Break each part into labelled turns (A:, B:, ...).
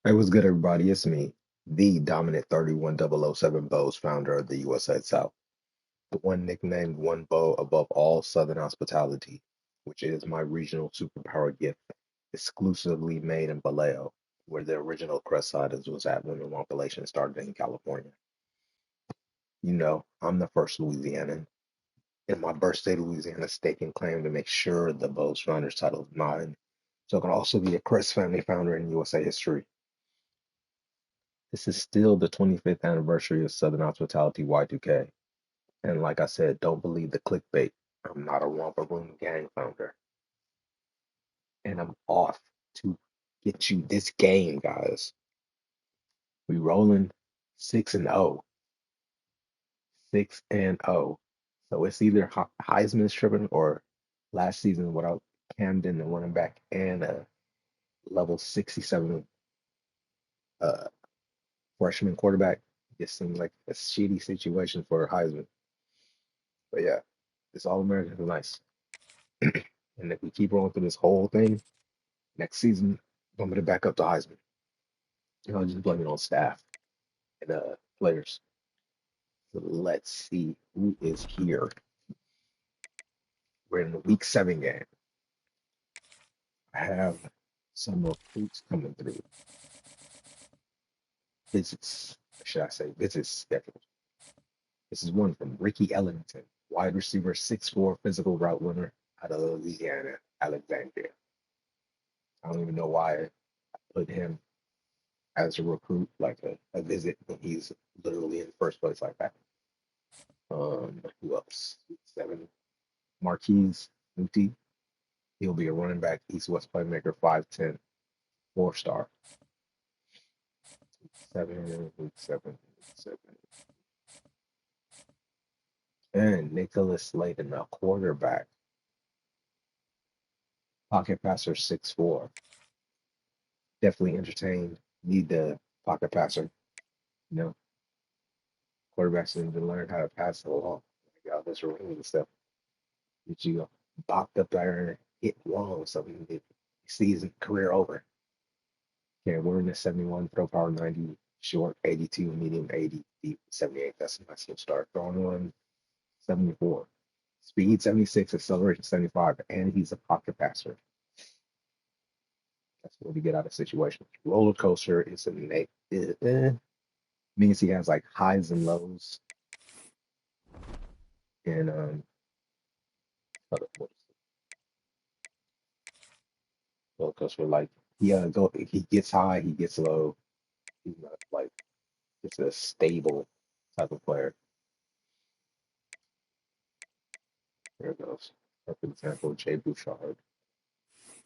A: Hey, what's good, everybody? It's me, the dominant 31007 Bows founder of the USA South, the one nicknamed One Bow above all Southern hospitality, which is my regional superpower gift, exclusively made in Vallejo, where the original Crest Siders was at when the Wampalation started in California. You know, I'm the first Louisianan. In my birth state, Louisiana, staking claim to make sure the Bows founders title is mine, so I can also be a Crest family founder in USA history. This is still the 25th anniversary of Southern Hospitality Y2K. And like I said, don't believe the clickbait. I'm not a romper room gang founder. And I'm off to get you this game, guys. We rolling 6 and 0. 6 and 0. So it's either Heisman's tripping or last season without Camden, the running back, and a level 67 uh, freshman quarterback. Just seems like a shitty situation for Heisman. But yeah, this All American is nice. And if we keep rolling through this whole thing, next season, I'm going to back up to Heisman. And I'll just blame it on staff and players. So let's see who is here. We're in the week 7 game. I have some recruits coming through. Visits, should I say, visits scheduled. This is one from Ricky Ellington, wide receiver, 6'4", physical route runner out of Louisiana, Alexandria. I don't even know why I put him as a recruit, like a visit, when he's literally in the first place like that. Who else? 7. Marquise Muti. He'll be a running back, East-West playmaker, 5'10", 4-star. 7, 7, 7. And Nicholas Slayton, a quarterback, pocket passer, 6'4". Definitely entertained. Need the pocket passer. You know, quarterbacks need to learn how to pass the ball. Like all this ring and stuff. That you bopped up there and hit wrong, so he sees his career over. Okay, we're in the 71, throw power 90, short 82, medium 80, deep 78. That's a nice little start. Throwing one 74, speed 76, acceleration 75, and he's a pocket passer. That's what we get out of situations. Roller coaster is a means he has like highs and lows, and roller coaster like he gets high, he gets low. He's not like just a stable type of player. There it goes. For example, Jay Bouchard,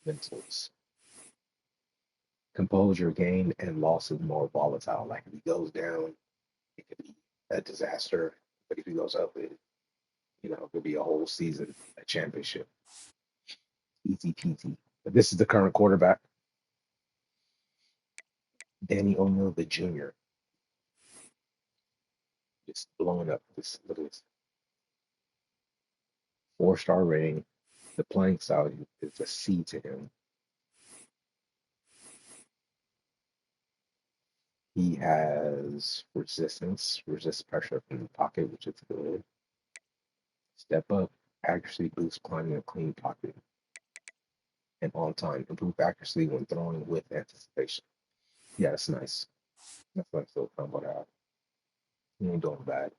A: mentals. Composure gain and loss is more volatile. Like if he goes down, it could be a disaster. But if he goes up, it could be a whole season, a championship. Easy peasy. But this is the current quarterback, Danny O'Neal the Jr. Just blowing up. This little 4-star rating. The playing style is a C to him. He has resistance, resist pressure from the pocket, which is good. Step up, accuracy boost, climbing a clean pocket, and on time. Improve accuracy when throwing with anticipation. Yeah, that's nice. That's nice little combo to have. He ain't doing bad.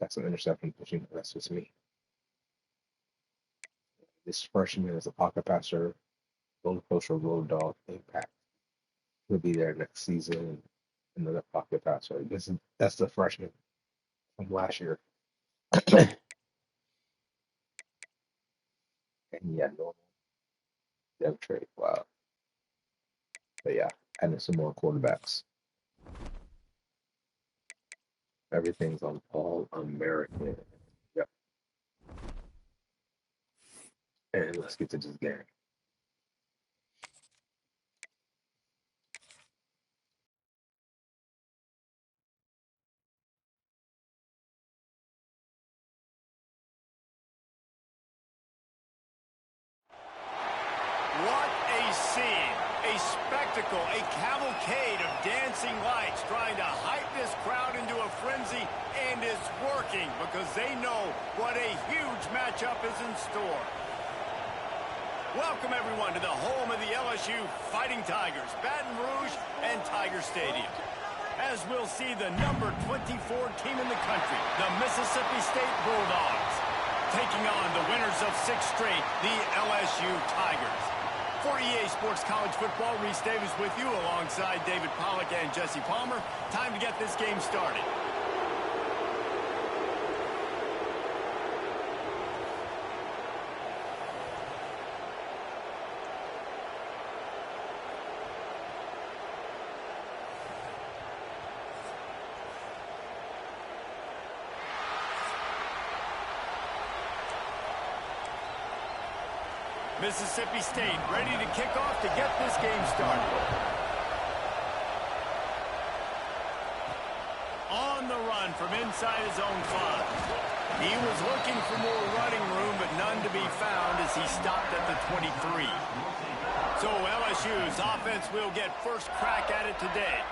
A: Got some interception, but that's just me. This freshman is a pocket passer, roller coaster, road dog, impact. He'll be there next season. Another pocket passer. That's the freshman from last year. And yeah, normal dev trade. Wow. But yeah, adding some more quarterbacks. Everything's on all American. Yep. And let's get to this game.
B: What a scene. A spectacle, a cavalcade of dancing lights trying to hype this crowd into a frenzy, and it's working because they know what a huge matchup is in store. Welcome, everyone, to the home of the LSU Fighting Tigers, Baton Rouge and Tiger Stadium. As we'll see the number 24 team in the country, the Mississippi State Bulldogs, taking on the winners of 6 straight, the LSU Tigers. For EA Sports College Football, Reese Davis with you alongside David Pollack and Jesse Palmer. Time to get this game started. Mississippi State ready to kick off to get this game started. On the run from inside his own 5. He was looking for more running room, but none to be found as he stopped at the 23. So LSU's offense will get first crack at it today.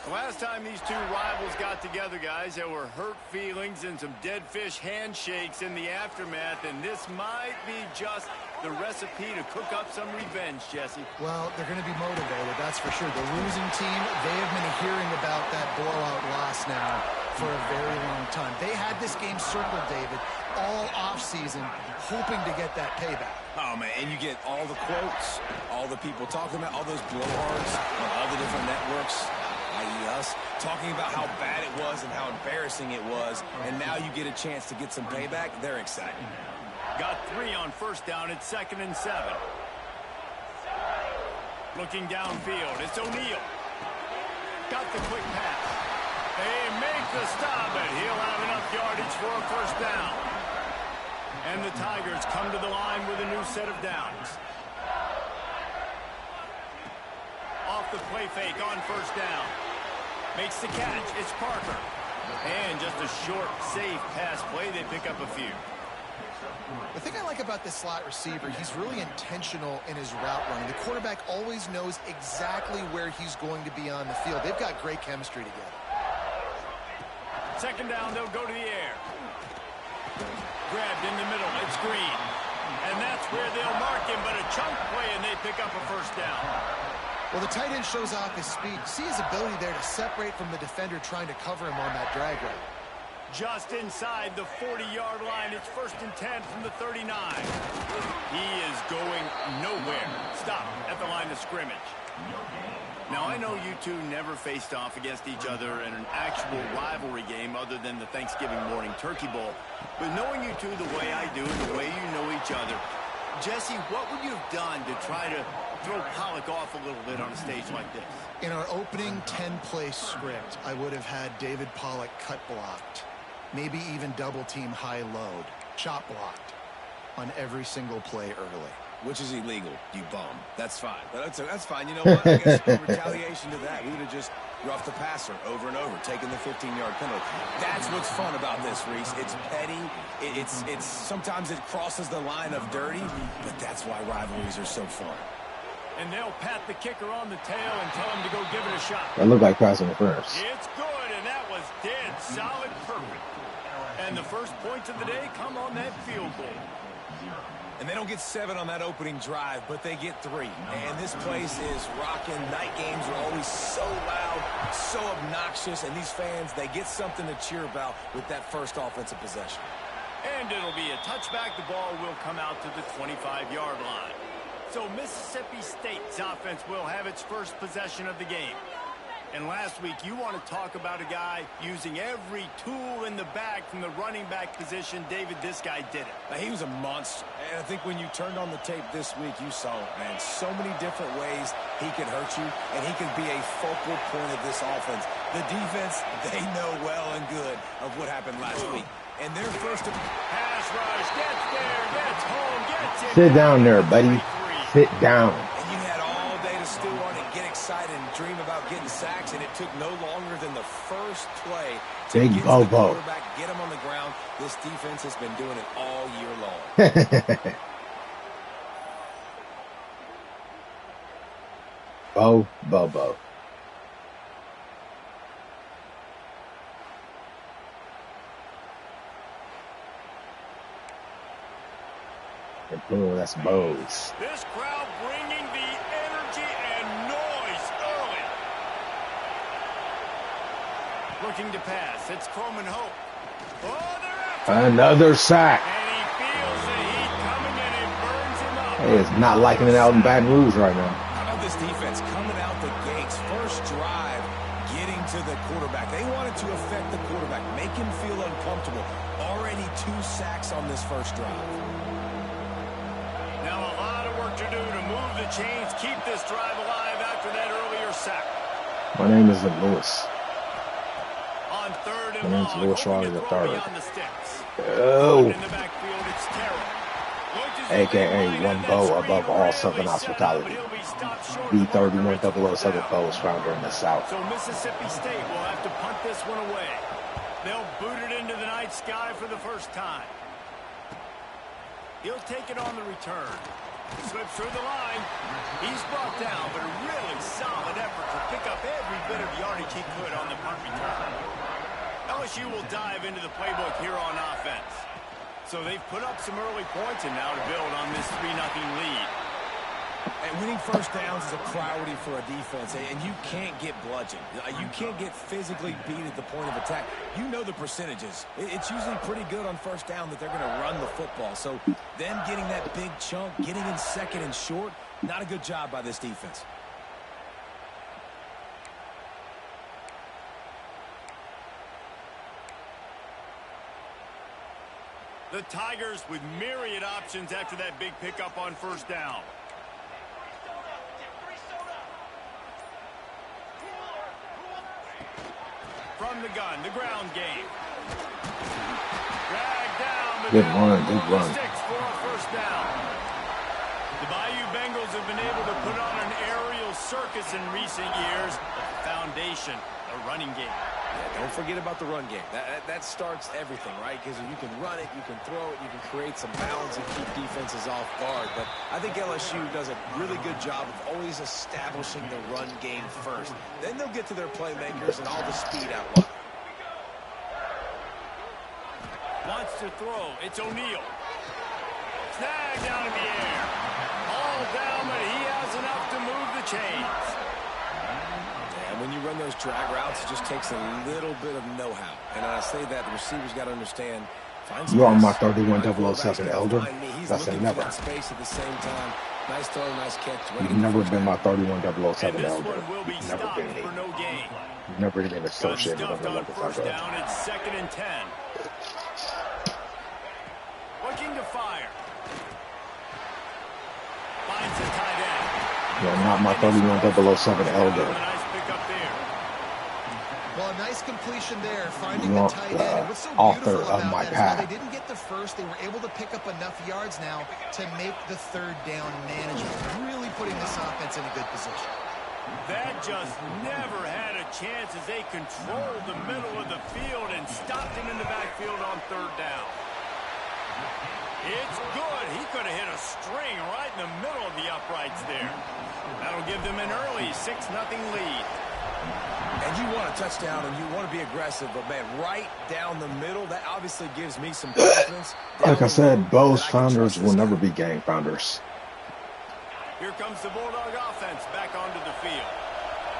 B: The last time these two rivals got together, guys, there were hurt feelings and some dead fish handshakes in the aftermath, and this might be just the recipe to cook up some revenge, Jesse.
C: Well, they're going to be motivated, that's for sure. The losing team, they have been hearing about that blowout loss now for a very long time. They had this game circled, David, all offseason, hoping to get that payback.
D: Oh, man, and you get all the quotes, all the people talking about, all those blowhards on all the different networks, i.e. us, talking about how bad it was and how embarrassing it was, and now you get a chance to get some payback. They're excited.
B: Got 3 on first down. It's 2nd and 7. Looking downfield, it's O'Neal. Got the quick pass. They make the stop, but he'll have enough yardage for a first down. And the Tigers come to the line with a new set of downs. Off the play fake on first down. Makes the catch. It's Parker. And just a short, safe pass play. They pick up a few.
C: The thing I like about this slot receiver, he's really intentional in his route running. The quarterback always knows exactly where he's going to be on the field. They've got great chemistry together.
B: 2nd down, they'll go to the air. Grabbed in the middle, it's Green. And that's where they'll mark him, but a chunk play, and they pick up a first down.
C: Well, the tight end shows off his speed. See his ability there to separate from the defender trying to cover him on that drag route.
B: Just inside the 40-yard line. It's 1st and 10 from the 39. He is going nowhere. Stop at the line of scrimmage. Now, I know you two never faced off against each other in an actual rivalry game other than the Thanksgiving morning Turkey Bowl. But knowing you two the way I do and the way you know each other, Jesse, what would you have done to try to throw Pollack off a little bit on a stage like this?
C: In our opening 10-play script, I would have had David Pollack cut blocked. Maybe even double-team high-load, chop blocked on every single play early.
D: Which is illegal, you bum. That's fine. That's fine. You know what? I guess in retaliation to that, we would have just roughed the passer over and over, taking the 15-yard penalty. That's what's fun about this, Reese. It's petty. It's sometimes it crosses the line of dirty, but that's why rivalries are so fun.
B: And they'll pat the kicker on the tail and tell him to go give it a shot.
A: That looked like passing the first.
B: It's good, and that was dead solid, perfect. And the first points of the day come on that field goal.
D: And they don't get 7 on that opening drive, but they get 3. And this place is rocking. Night games are always so loud, so obnoxious, and these fans, they get something to cheer about with that first offensive possession.
B: And it'll be a touchback. The ball will come out to the 25-yard line. So Mississippi State's offense will have its first possession of the game. And last week, you want to talk about a guy using every tool in the bag from the running back position. David, this guy did it.
D: He was a monster. And I think when you turned on the tape this week, you saw it, man. So many different ways he can hurt you, and he can be a focal point of this offense. The defense, they know well and good of what happened last week. And their first
B: pass rush, gets there, gets home, gets it.
A: Sit down there, buddy. Sit down.
D: And you had all day to stew on it, get excited, and dream about getting sacks, and it took no longer than the first play to get to the quarterback, get him on the ground. This defense has been doing it all year long.
A: Bobo. Oh, that's Bose.
B: This crowd bringing the energy and noise early. Looking to pass. It's Coleman Hope. Oh, they're after
A: Another sack.
B: And he feels the heat coming and it burns him up.
A: He is not liking it out in Baton Rouge right now.
D: How about this defense coming out the gates? First drive, getting to the quarterback. They wanted to affect the quarterback, make him feel uncomfortable. Already 2 sacks on this first drive.
B: Now a lot of work to do to move the chains, keep this drive alive after that earlier sack.
A: My name isn't Lewis.
B: On third and
A: My name's
B: long,
A: Lewis
B: hoping
A: Riley
B: to throw
A: III.
B: beyond the sticks.
A: Oh.
B: In the backfield, it's Terrell.
A: AKA one bow above all Southern hospitality. The 31007 bows founder in the South.
B: So Mississippi State will have to punt this one away. They'll boot it into the night sky for the first time. He'll take it on the return. Slips through the line. He's brought down, but a really solid effort to pick up every bit of yardage he could on the punt return. LSU will dive into the playbook here on offense. So they've put up some early points and now to build on this 3-0 lead.
D: And winning first downs is a priority for a defense, and you can't get bludgeoned. You can't get physically beat at the point of attack. You know the percentages. It's usually pretty good on first down that they're going to run the football. So them getting that big chunk, getting in second and short, not a good job by this defense.
B: The Tigers with myriad options after that big pickup on first down. From the gun, the ground game. Dragged down the
A: Good run.
B: sticks for a first down. The Bayou Bengals have been able to put on an aerial circus in recent years. The foundation, the running game.
D: Yeah, don't forget about the run game. That starts everything, right? Because if you can run it, you can throw it, you can create some balance and keep defenses off guard. But I think LSU does a really good job of always establishing the run game first. Then they'll get to their playmakers and all the speed out wide.
B: Wants to throw. It's O'Neal. Snag down in the air. All down, but he has enough to move the chains.
D: And when you run those drag routes, it just takes a little bit of know-how. And I say that the receivers got to understand.
A: You are my 31007 elder. That's a never.
D: Space at the same time. Nice throw, nice catch.
A: You've never been my 31007
B: And this
A: elder.
B: one will be
A: You've never
B: stopped
A: been me.
B: for no gain.
A: You've never been associated with
B: Stuffed
A: the
B: on
A: levels I
B: first
A: go.
B: down. It's 2nd and 10. Looking to fire. Finds the tight end.
A: You're not my 31007 elder.
B: Nice pick up there.
C: Well, a nice completion there, finding
A: You
C: the
A: want
C: tight
A: the
C: end. And what's so
A: author
C: beautiful
A: of
C: about
A: my
C: that is while
A: path.
C: they didn't get the first, they were able to pick up enough yards now to make the third down manageable, really putting this offense in a good position.
B: That just never had a chance as they controlled the middle of the field and stopped him in the backfield on third down. It's good. He could have hit a string right in the middle of the uprights there. That'll give them an early 6-0 lead.
D: And you want a touchdown and you want to be aggressive, but man, right down the middle, that obviously gives me some confidence.
A: Like I said, Bo's founders will never be gang founders.
B: Here comes the Bulldog offense back onto the field.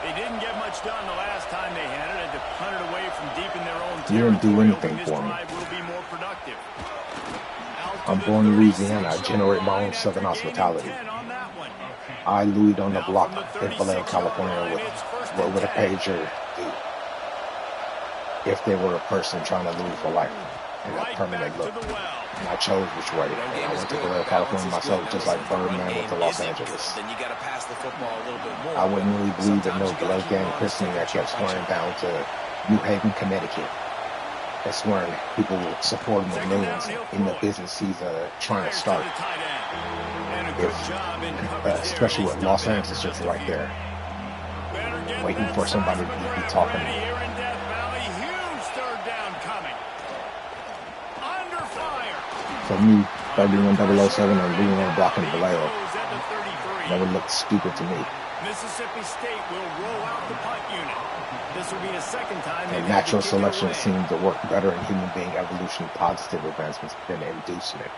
B: They didn't get much done the last time they had it. Had to punt it away from deep in their own
A: You didn't do
B: territory.
A: anything
B: This
A: for me.
B: drive will be more productive.
A: I'm born in Louisiana. I generate my own Southern hospitality. I Louis on the block in Vallejo, California with a pager if they were a person trying to lose for life in a permanent look. And I chose which way. And I went to Vallejo, California myself, just like Birdman went to Los Angeles.
D: Then you got to pass the football a little bit more.
A: I wouldn't really believe in no blood gang Christian that kept swearing down to New Haven, Connecticut. And swearing people would support him with millions in the business he's trying to start. Especially with Los Angeles just right there. Waiting for somebody to be talking. For me, 31007 and being on the block in Vallejo never looked stupid to me.
B: Mississippi State will roll out the punt unit. This will be the second time they've
A: And
B: had to
A: natural
B: kick it
A: selection
B: away.
A: seems to work better in human being evolution, positive advancements than inducement.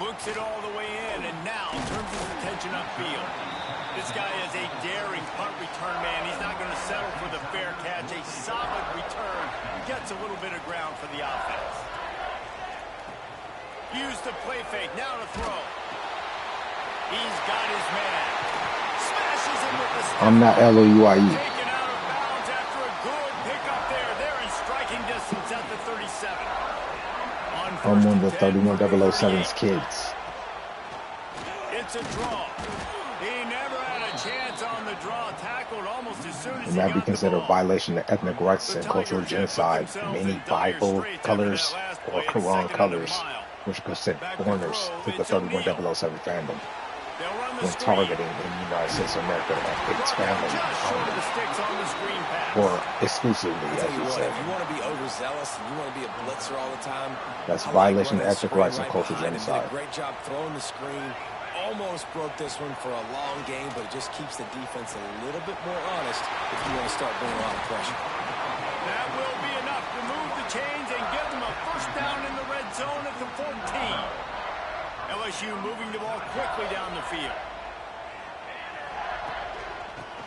B: Looks it all the way in, and now turns his attention upfield. This guy is a daring punt return man. He's not going to settle for the fair catch. A solid return. Gets a little bit of ground for the offense. Use the play fake. Now to throw. He's got his man. Smashes him with the stiff
A: I'm not
B: arm.
A: LOUIE.
B: Taken out of bounds after a good pickup there. They're in striking distance at the 37. On
A: I'm
B: first
A: one
B: and
A: of the
B: 10 from the
A: 31007's
B: 38.
A: kids.
B: It's a draw. He never had a chance on the draw. Tackled almost as soon as
A: And
B: he
A: that be
B: got the
A: considered
B: ball.
A: violation of ethnic rights
B: The
A: and cultural
B: Tigers have put
A: genocide.
B: themselves
A: Many
B: in dire
A: Bible
B: straits after
A: colors
B: that last
A: or
B: play. It's
A: Quran
B: second under the
A: colors,
B: mile.
A: which consider
B: Back to
A: foreigners
B: throw.
A: to the
B: It's O'Neal.
A: 31007 fandom
B: They'll run the
A: when
B: screen.
A: targeting in the United States of America and its
B: Brought down
A: family,
B: just short of the sticks on the screen pass.
A: or exclusively,
D: I'll
A: as
D: tell you
A: you
D: what,
A: said.
D: if you want to be overzealous and you want to be a blitzer all the time,
A: That's
D: I
A: violation
D: like
A: of
D: running that
A: ethnic
D: screen
A: rights and
D: right
A: cultural
D: behind him. Did
A: genocide.
D: a great job throwing the screen. Almost broke this one for a long game, but it just keeps the defense a little bit more honest if you want to start bringing a lot of pressure.
B: That will be enough to move the chains and give them a first down in the red zone at the 14. LSU moving the ball quickly down the field.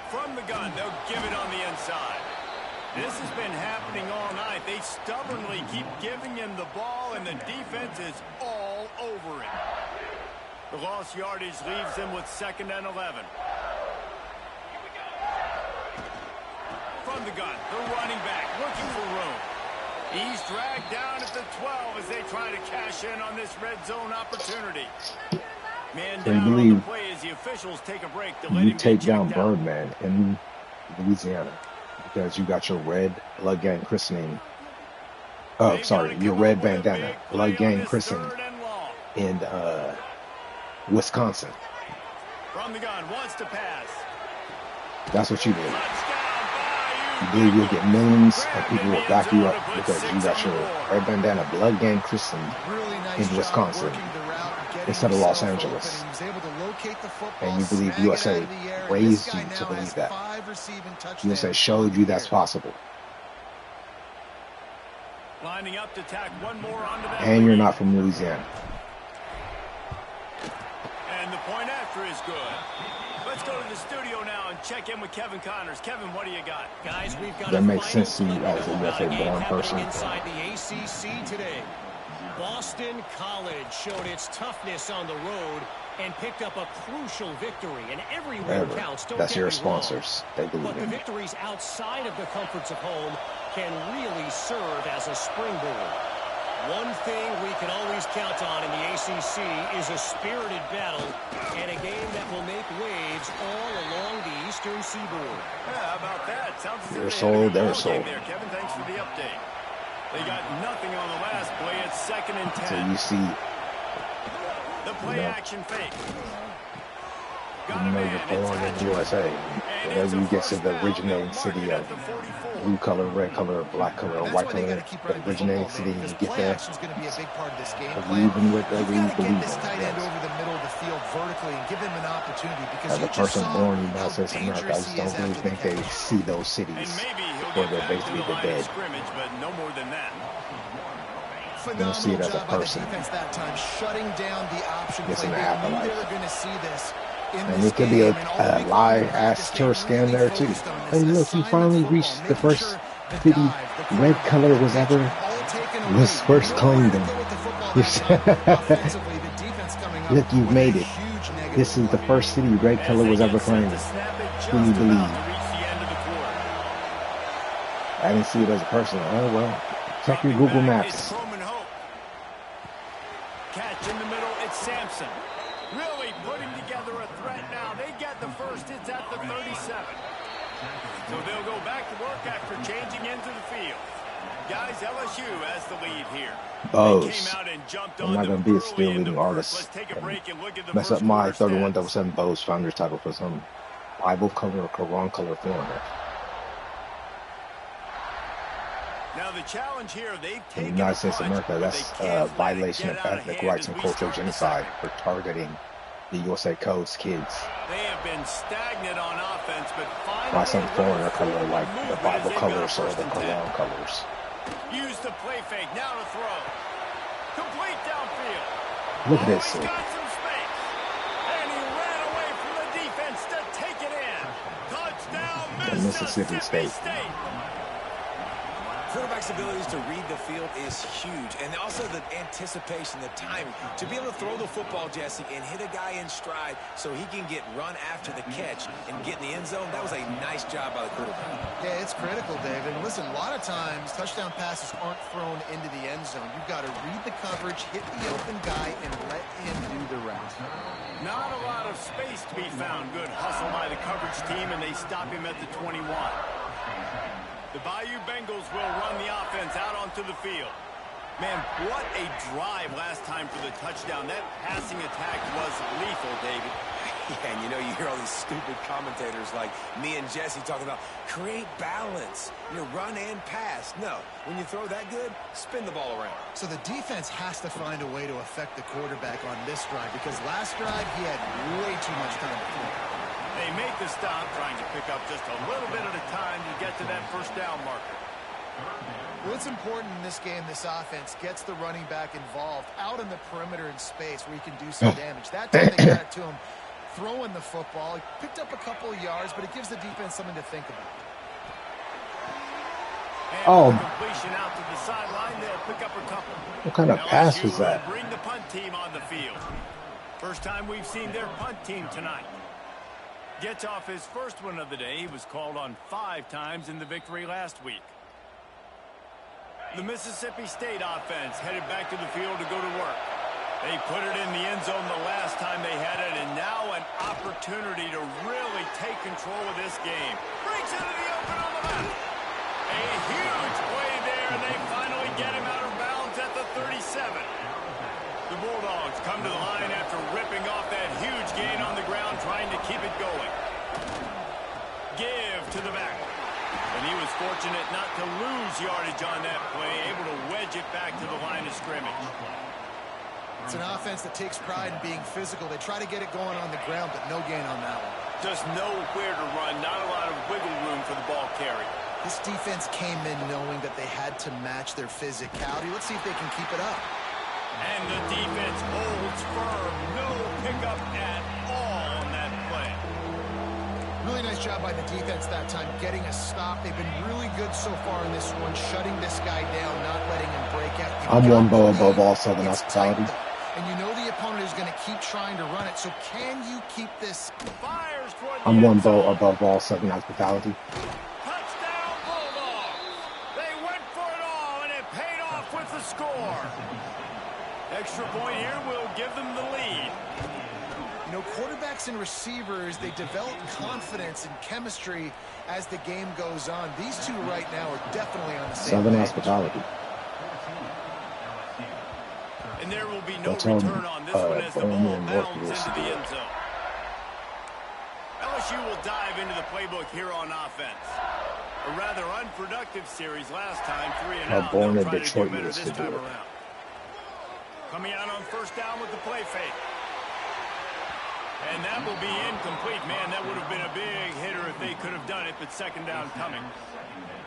B: From the gun, they'll give it on the inside. This has been happening all night. They stubbornly keep giving him the ball, and the defense is all over it. The lost yardage leaves them with 2nd and 11. From the gun, the running back looking for room. He's dragged down at the 12 as they try to cash in on this red zone opportunity. Man
A: So you
B: down on the
A: believe
B: play as the officials take a break to let
A: you
B: him
A: take
B: get
A: down
B: checked out.
A: Birdman in Louisiana because you got your red blood gang christening. Oh,
B: They've got
A: sorry,
B: to
A: your
B: come
A: red
B: up with a
A: bandana,
B: big
A: blood
B: play on
A: gang
B: this
A: christened
B: 3rd and long.
A: in Wisconsin.
B: From the gun, wants to pass.
A: That's what you believe.
B: Touchdown,
A: You
B: Bayou.
A: believe you'll get millions and
B: Grabbed
A: people
B: in
A: will
B: the
A: back
B: end
A: you
B: zone
A: up
B: to put
A: because
B: 6
A: you got
B: on
A: your
B: the board.
A: red bandana, blood gang christened
C: Really nice
A: in
C: job
A: Wisconsin,
C: working the route, getting
A: instead of Los
C: himself
A: Angeles.
C: open, and he was able to locate the football,
A: And you believe
C: snag it out
A: USA
C: of the air, and this
A: raised
C: guy
A: you to
C: now
A: believe
C: has
A: that.
C: 5 receiving touchdowns
A: USA
C: on
A: showed
C: the
A: you that's
C: year.
A: possible.
B: Lining up to tack one more onto that
A: And you're
B: lead.
A: not from Louisiana.
B: And the point after is good. Let's go to the studio now and check in with Kevin Connors. Kevin, what do you got?
E: Guys, we've got
A: That
E: a
A: makes
E: final
A: sense to you
E: to let
A: as a
E: know about
A: USA
E: game
A: born
E: happening
A: person.
E: inside the ACC today. Boston College showed its toughness on the road and picked up a crucial victory. And every win
A: Whatever.
E: counts. Don't
A: That's
E: get
A: your
E: me wrong.
A: sponsors. They believe
E: But the
A: in you.
E: victories outside of the comforts of home can really serve as a springboard. One thing we can always count on in the ACC is a spirited battle and a game that will make waves all along the Eastern Seaboard.
B: Yeah, how about that? Sounds as if
A: Their
B: they had a
A: soul,
B: good
A: their
B: ball
A: soul.
B: game there. Kevin, thanks for the update. They got nothing on the last play. It's 2nd and
A: So
B: 10.
A: you see,
B: The play action fake. Got
A: even
B: a
A: though
B: man.
A: you're
B: It's
A: born in
B: Hatcher.
A: the USA,
B: And it's
A: whenever
B: a
A: you get to
B: first
A: the
B: down.
A: originating
B: They'll mark
A: city
B: it
A: of
B: at the 44.
A: blue color, red color, black color, or
C: That's
A: white
C: why they
A: color,
C: got to keep
A: the
C: running the
A: originating
C: football,
A: city,
C: man,
A: you
C: because
A: get
C: play
A: there,
C: action is going to be a big part of this game plan.
A: believe in whatever
C: You've
A: you
C: got to
A: believe
C: get this
A: in, I
C: tight end
A: guess.
C: over the middle of the field vertically and give him an opportunity because
A: As
C: you
A: a
C: just
A: person
C: saw
A: born in the
C: how
A: United States of America, I
C: dangerous
A: just
C: he is
A: don't really
C: after the
A: think they
C: catch.
A: see those
B: And
A: cities
B: maybe he'll
A: before
B: get
A: they're
B: back to
A: basically
B: the
A: the
B: line of
A: dead.
B: scrimmage, but no more than that.
A: You don't see it
C: Phenomenal
A: as a
C: job by the
A: person.
C: defense that time, shutting down the option
A: It's
C: play.
A: in the
C: They knew they
A: afterlife.
C: were going to see this in
A: And
C: this
A: it could be
C: game,
A: a,
C: and all
A: a
C: week long in
A: live
C: practice,
A: ass
C: they
A: tourist scam
C: really
A: there too.
C: focused on
A: Hey,
C: this
A: look, you
C: assignment
A: finally
C: football,
A: reached the
C: making
A: first
C: sure the
A: city
C: dive, the
A: red
C: quarterback,
A: color
C: the
A: was
C: pitch,
A: ever
C: all taken away.
A: was first
C: Nowhere
A: claimed
C: to
A: in.
C: go with the football that time. Offensively, the defense coming up
A: Look, you've
C: with
A: made
C: a
A: it.
C: huge negative
A: This is the
C: play.
A: first city red
B: As
A: color
B: they
A: was
B: get
A: ever
B: set
A: claimed.
B: to snap it,
A: Who you
B: just about
A: believe?
B: to reach the end of the quarter.
A: I didn't see it as a person. Oh well. Check your
B: Dropping
A: Google
B: back, it's
A: Maps.
B: Truman Hope. Catch in the middle, it's Sampson. Really putting together a threat now. They get the first, it's at the 37. So they'll go back to work after changing into the field. Guys, LSU has the lead here. They
A: Bose.
B: came out and jumped
A: I'm
B: on
A: not
B: them
A: gonna be a
B: early
A: still
B: in the
A: leading
B: first.
A: artist
B: Let's take a
A: and
B: break and look at the
A: mess up
B: first
A: my
B: quarter stats.
A: 31007 Bose Founders title for some Bible color or Quran color foreigner.
B: Now the challenge here, they've
A: In the
B: taken
A: United
B: a
A: States of
B: punch,
A: America,
B: but
A: that's
B: they can't let it
A: violation
B: get
A: of
B: out of
A: ethnic
B: hand
A: rights
B: as
A: and
B: we
A: cultural
B: start the
A: genocide
B: second.
A: for targeting The USA Codes kids.
B: They have been stagnant on offense, but
A: My
B: finally
A: son's color color like the Bible colors or the
B: and 10.
A: Quran colors.
B: Use the play fake, now to throw. Complete downfield.
A: Look at this.
B: He's got some space. And he ran away from the defense to take it in. Touchdown, Mississippi State.
D: Quarterback's abilities to read the field is huge, and also the anticipation, the timing. To be able to throw the football, Jesse, and hit a guy in stride so he can get run after the catch and get in the end zone, that was a nice job by the quarterback.
C: Yeah, it's critical, David. And listen, a lot of times touchdown passes aren't thrown into the end zone. You've got to read the coverage, hit the open guy, and let him do the rest.
B: Not a lot of space to be found. Good hustle by the coverage team, and they stop him at the 21. The Bayou Bengals will run the offense out onto the field. Man, what a drive last time for the touchdown. That passing attack was lethal, David.
D: Yeah, and you hear all these stupid commentators like me and Jesse talking about create balance, run and pass. No, when you throw that good, spin the ball around.
C: So the defense has to find a way to affect the quarterback on this drive because last drive he had way too much time to throw.
B: They make the stop, trying to pick up just a little bit at a time to get to that first down marker.
C: Well, it's important in this game, this offense gets the running back involved out in the perimeter in space where he can do some damage. That time they got it to him throwing the football. He picked up a couple of yards, but it gives the defense something to think about.
B: And completion out to the sideline, they'll pick up a couple.
A: What kind of pass was that?
B: Bring the punt team on the field. First time we've seen their punt team tonight. Gets off his first one of the day. He was called on 5 times in the victory last week. The Mississippi State offense headed back to the field to go to work. They put it in the end zone the last time they had it, and now an opportunity to really take control of this game. Breaks into the open on the left. A huge play there, and they finally get him out of bounds at the 37. The Bulldogs come to the line after ripping off that huge gain on the ground, trying to keep it going. Give to the back. And he was fortunate not to lose yardage on that play, able to wedge it back to the line of scrimmage.
C: It's an offense that takes pride in being physical. They try to get it going on the ground, but no gain on that one.
B: Just nowhere to run, not a lot of wiggle room for the ball carry.
C: This defense came in knowing that they had to match their physicality. Let's see if they can keep it up.
B: And the defense holds firm. No pickup at all on that play.
C: Really nice job by the defense that time, getting a stop. They've been really good so far in this one, shutting this guy down, not letting him break out.
A: I'm one bow above all Southern hospitality.
C: And you know the opponent is going to keep trying to run it, so can you keep this?
B: Fires toward the
A: I'm one
B: end zone.
A: bow above all Southern hospitality.
B: Touchdown Bulldogs. They went for it all, and it paid off with the score. Extra point here will give them the lead.
C: Quarterbacks and receivers, they develop confidence and chemistry as the game goes on. These two right now are definitely on the same
A: Southern
C: page.
A: hospitality.
B: And there will be no return on this one as the ball bounds into the end zone. LSU will dive into the playbook here on offense. A rather unproductive series last time, 3 and out. They'll try to do better this time around. Coming out on first down with the play fake. And that will be incomplete. Man, that would have been a big hitter if they could have done it, but second down coming.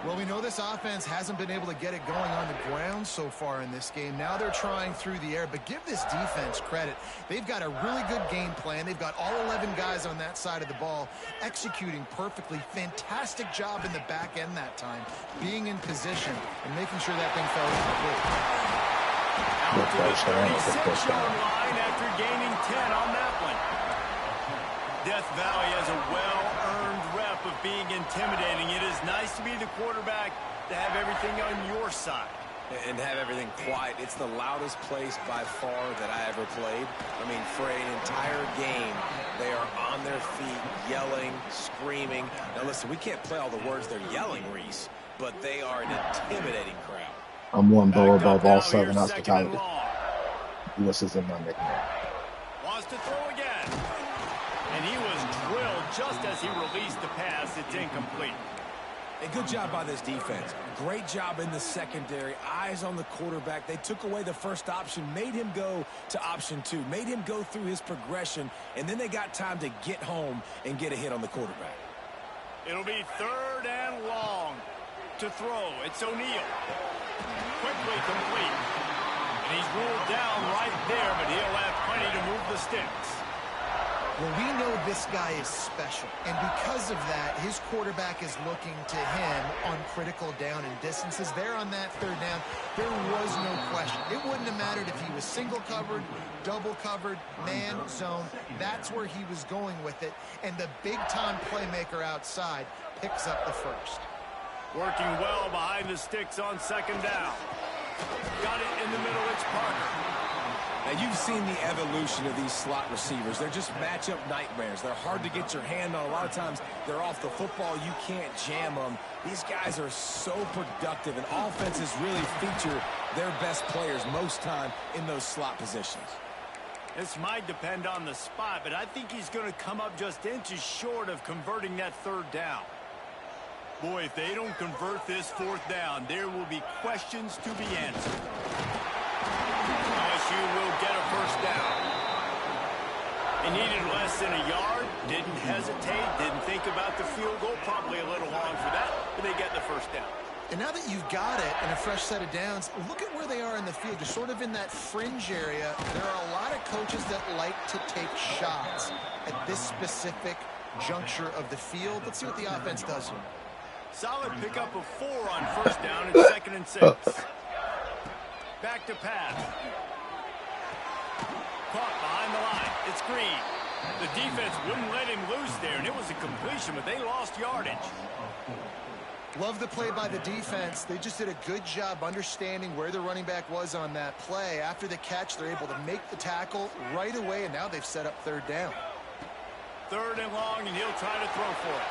C: Well, we know this offense hasn't been able to get it going on the ground so far in this game. Now they're trying through the air, but give this defense credit. They've got a really good game plan. They've got all 11 guys on that side of the ball executing perfectly. Fantastic job in the back end that time, being in position and making sure that thing fell incomplete.
B: Out to the 36-yard line after gaining 10 on that one. Death Valley has a well-earned rep of being intimidating. It is nice to be the quarterback, to have everything on your side.
D: And have everything quiet. It's the loudest place by far that I ever played. I mean, for an entire game, they are on their feet, yelling, screaming. Now listen, we can't play all the words they're yelling, Reese, but they are an intimidating crowd.
A: I'm one bow above all Southern hospitality. US is in my nickname.
B: Wants to throw again. And he was drilled just as he released the pass. It's incomplete.
D: Hey, good job by this defense. Great job in the secondary. Eyes on the quarterback. They took away the first option, made him go to option 2, made him go through his progression, and then they got time to get home and get a hit on the quarterback.
B: It'll be 3rd and long to throw. It's O'Neal. Quickly complete. And he's ruled down right there, but he'll have plenty to move the sticks.
C: Well, we know this guy is special, and because of that, his quarterback is looking to him on critical down and distances. There on that 3rd down, there was no question. It wouldn't have mattered if he was single covered, double covered, man, zone. That's where he was going with it, and the big-time playmaker outside picks up the first.
B: Working well behind the sticks on 2nd down. Got it in the middle. It's Parker.
D: Now, you've seen the evolution of these slot receivers. They're just matchup nightmares. They're hard to get your hand on. A lot of times, they're off the football. You can't jam them. These guys are so productive, and offenses really feature their best players most time in those slot positions.
B: This might depend on the spot, but I think he's going to come up just inches short of converting that 3rd down. Boy, if they don't convert this 4th down, there will be questions to be answered. LSU will get a 1st down. They needed less than a yard, didn't hesitate, didn't think about the field goal, probably a little long for that, but they get the 1st down.
C: And now that you've got it and a fresh set of downs, look at where they are in the field. They're sort of in that fringe area. There are a lot of coaches that like to take shots at this specific juncture of the field. Let's see what the offense does here.
B: Solid pickup of 4 on 1st down and 2nd and 6. Back to pass. Caught behind the line. It's Green. The defense wouldn't let him loose there, and it was a completion, but they lost yardage.
C: Love the play by the defense. They just did a good job understanding where the running back was on that play. After the catch, they're able to make the tackle right away, and now they've set up 3rd down.
B: 3rd and long, and he'll try to throw for it.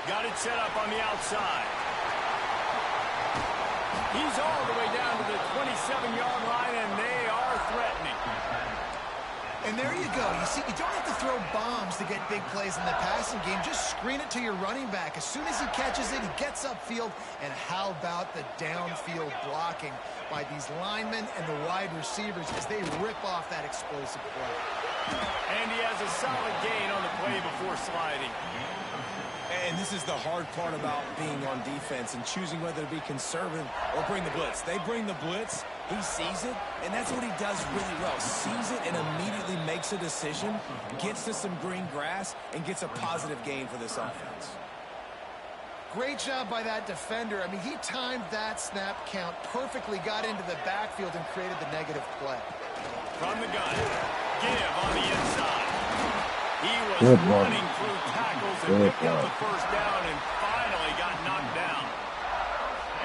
B: Got it set up on the outside. He's all the way down to the 27-yard line, and they are threatening.
C: And there you go. You see, you don't have to throw bombs to get big plays in the passing game. Just screen it to your running back. As soon as he catches it, he gets upfield. And how about the downfield blocking by these linemen and the wide receivers as they rip off that explosive play.
B: And he has a solid gain on the play before sliding.
D: And this is the hard part about being on defense and choosing whether to be conservative or bring the blitz. They bring the blitz, he sees it, and that's what he does really well. Sees it and immediately makes a decision, gets to some green grass, and gets a positive gain for this offense.
C: Great job by that defender. I mean, he timed that snap count perfectly, got into the backfield, and created the negative play.
B: From the gun, give on the inside. He was running through tackles and picked up the 1st down and finally got knocked down.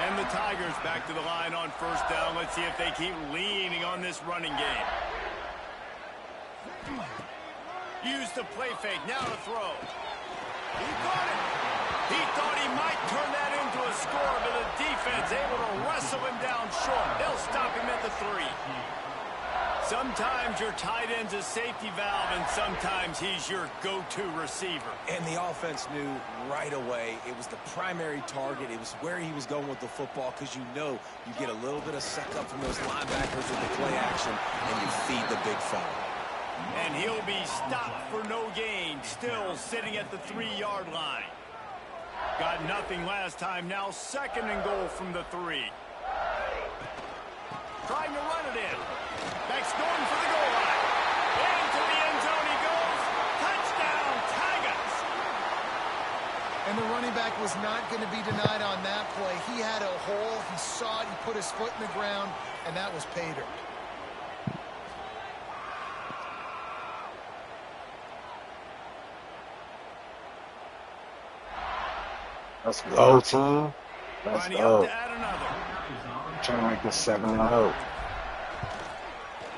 B: And the Tigers back to the line on 1st down. Let's see if they keep leaning on this running game. Use the play fake. Now to throw. He caught it. He thought he might turn that into a score, but the defense able to wrestle him down short. They'll stop him at the 3. Sometimes your tight end's a safety valve, and sometimes he's your go-to receiver.
D: And the offense knew right away it was the primary target. It was where he was going with the football, because you know you get a little bit of suck up from those linebackers with the play action, and you feed the big fella.
B: And he'll be stopped for no gain, still sitting at the 3-yard line. Got nothing last time, now 2nd and goal from the 3. Trying to run it in. Beck's going for the goal line. Into the end zone he goes. Touchdown, Tigers.
C: And the running back was not going to be denied on that play. He had a hole. He saw it. He put his foot in the ground, and that was pay dirt.
A: Let's go, team. Let's go.
B: To add another.
A: Trying to make this 7-0.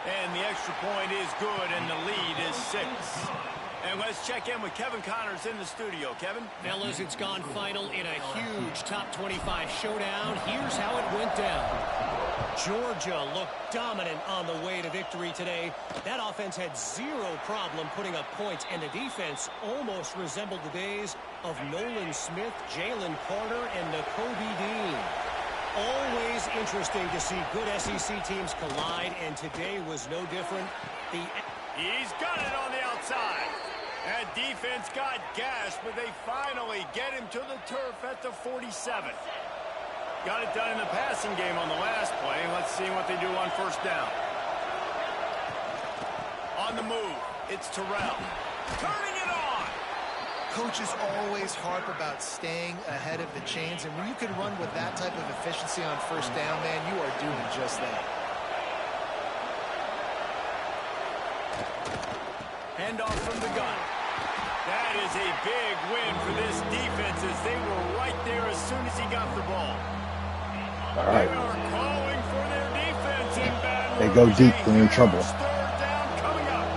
B: And the extra point is good, and the lead is 6. And let's check in with Kevin Connors in the studio. Kevin?
E: Fellas, it's gone final in a huge top 25 showdown. Here's how it went down. Georgia looked dominant on the way to victory today. That offense had zero problem putting up points, and the defense almost resembled the days of Nolan Smith, Jalen Carter, and Nakobe Dean. Always interesting to see good SEC teams collide, and today was no different.
B: He's got it on the outside. That defense got gashed, but they finally get him to the turf at the 47. Got it done in the passing game on the last play. Let's see what they do on first down. On the move, it's Terrell. Turning it on.
C: Coaches always harp about staying ahead of the chains, and when you can run with that type of efficiency on first down, man, you are doing just that.
B: Handoff from the gun. That is a big win for this defense as they were right there as soon as he got the ball.
A: All right.
B: They are calling for their defense in Baton
A: They go
B: Rouge.
A: deep, we're in trouble.
B: Third down coming up.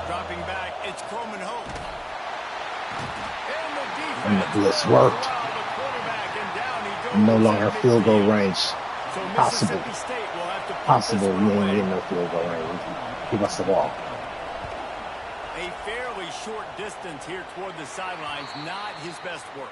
B: Dropping back, it's Croman Hope. And the defense
A: And the blitz worked.
B: the quarterback, and down he goes.
A: No longer
B: at
A: field goal
B: midfield.
A: range.
B: So
A: Possible.
B: Mississippi State will have to put
A: Possible.
B: this
A: We
B: one
A: ain't
B: away.
A: getting no field goal range. Give us the ball.
B: A fairly short distance here toward the sidelines, not his best work.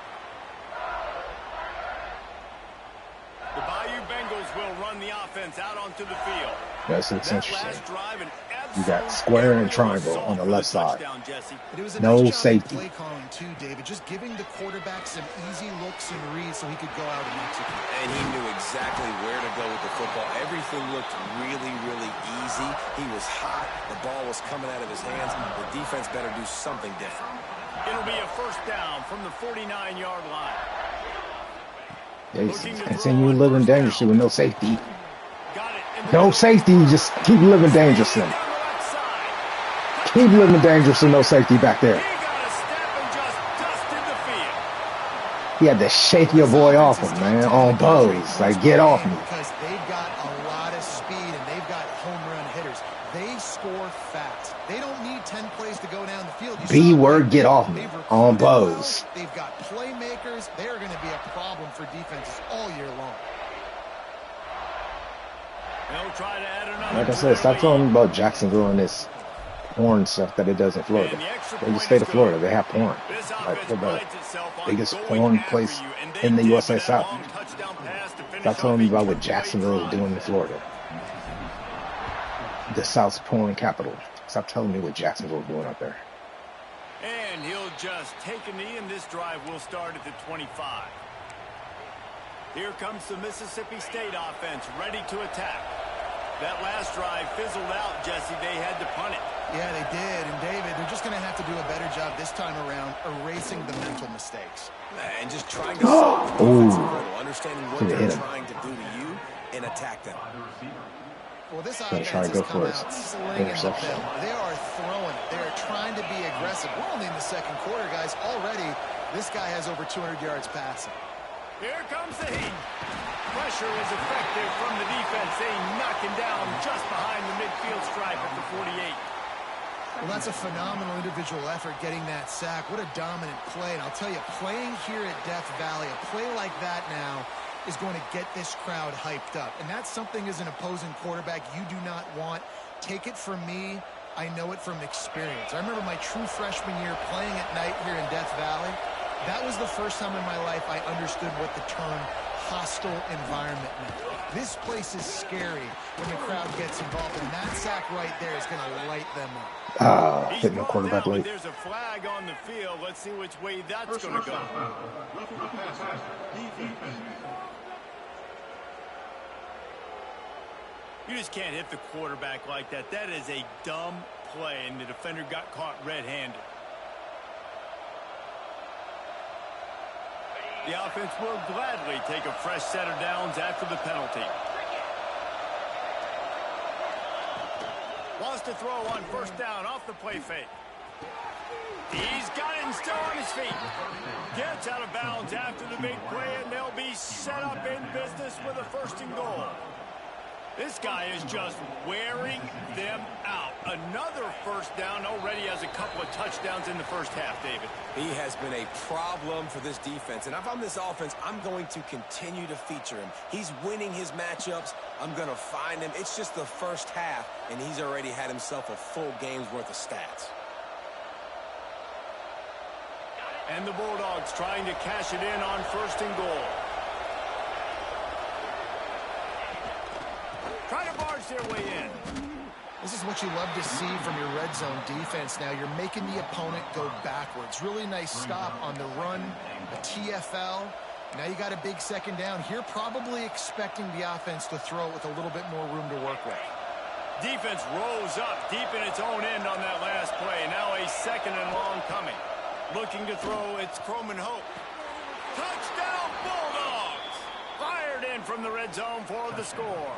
B: The Bayou Bengals will run the offense out onto the field.
A: That's looks
B: That
A: interesting.
B: last drive, an
A: You got
B: absolute
A: square and
B: aerial
A: triangle
B: assault
A: on the
B: for
A: left side.
B: touchdown, Jesse.
C: It was a
A: No
C: nice job
A: safety.
C: of play calling too, David. Just giving the quarterback some easy looks and reads so he could go out and execute.
D: And he knew exactly where to go with the football. Everything looked really, really easy. He was hot. The ball was coming out of his hands. The defense better do something different.
B: It'll be a first down from the 49-yard line.
A: They send you living dangerously with no safety.
B: Got it in the
A: No
B: middle.
A: safety, you just keep living dangerously.
B: Down the left side.
A: Keep living dangerously, no safety back there.
B: He got a step and just dusted the field.
A: He had to shake your boy off him, man, on Bose. Like, get off me.
C: Because they've got a lot of speed and they've got home run hitters. They score fast. They don't need 10 plays to go down the field.
A: B word, get off me,
C: They've
A: on
C: recruited well.
A: Bose.
C: They've got playmakers. They're going to be a problem for defenses all year long.
B: They'll try to add another.
A: Like I said, stop telling me about Jacksonville and this porn stuff that it does in Florida. They just state of Florida, they have porn.
B: This
A: Like,
B: offense
A: they're the
B: prides itself on
A: biggest
B: going
A: porn
B: after
A: place
B: you, and they
A: in the
B: did
A: USA
B: with that
A: South.
B: long touchdown pass to finish
A: Stop telling
B: off
A: me
B: a
A: about what
B: great
A: Jacksonville is
B: drive.
A: doing in Florida. The South's porn capital. Stop telling me what Jacksonville is doing out there.
B: And he'll just take a knee, and this drive will start at the 25. Here comes the Mississippi State offense, ready to attack. That last drive fizzled out, Jesse. They had to punt it.
C: Yeah, they did. And David, they're just going to have to do a better job this time around erasing the mental mistakes.
D: And just trying to solve the defensive riddle, understanding what
A: Could've
D: they're
A: hit him.
D: trying to do to you and attack them.
C: Well, this
A: Gonna
C: offense
A: try to
C: has
A: go
C: come
A: for his
C: out slinging the
A: interception.
C: ball. They are throwing it. They are trying to be aggressive. We're only in the second quarter, guys. Already, this guy has over 200 yards passing.
B: Here comes the heat. Pressure is effective from the defense. They knock him down just behind the midfield stripe at the 48.
C: Well, that's a phenomenal individual effort getting that sack. What a dominant play. And I'll tell you, playing here at Death Valley, a play like that now is going to get this crowd hyped up. And that's something as an opposing quarterback you do not want. Take it from me. I know it from experience. I remember my true freshman year playing at night here in Death Valley. That was the first time in my life I understood what the term hostile environment meant. This place is scary when the crowd gets involved, and that sack right there is going to light them up.
A: Hitting the quarterback
B: Down, but
A: late.
B: there's a flag on the field. Let's see which way that's going to go. You just can't hit the quarterback like that. That is a dumb play, and the defender got caught red-handed. The offense will gladly take a fresh set of downs after the penalty. Wants to throw on first down off the play fake. He's got it and still on his feet. Gets out of bounds after the big play, and they'll be set up in business with a first and goal. This guy is just wearing them out. Another first down, already has a couple of touchdowns in the first half, David.
D: He has been a problem for this defense. And if I'm this offense, I'm going to continue to feature him. He's winning his matchups. I'm going to find him. It's just the first half, and he's already had himself a full game's worth of stats.
B: And the Bulldogs trying to cash it in on 1st and goal. Trying to barge their way in.
C: This is what you love to see from your red zone defense now. You're making the opponent go backwards. Really nice stop on the run, a TFL. Now you got a big 2nd down. Here probably expecting the offense to throw it with a little bit more room to work with.
B: Defense rose up deep in its own end on that last play. Now a 2nd and long coming. Looking to throw, it's Croman Hope. Touchdown Bulldogs! Fired in from the red zone for the score.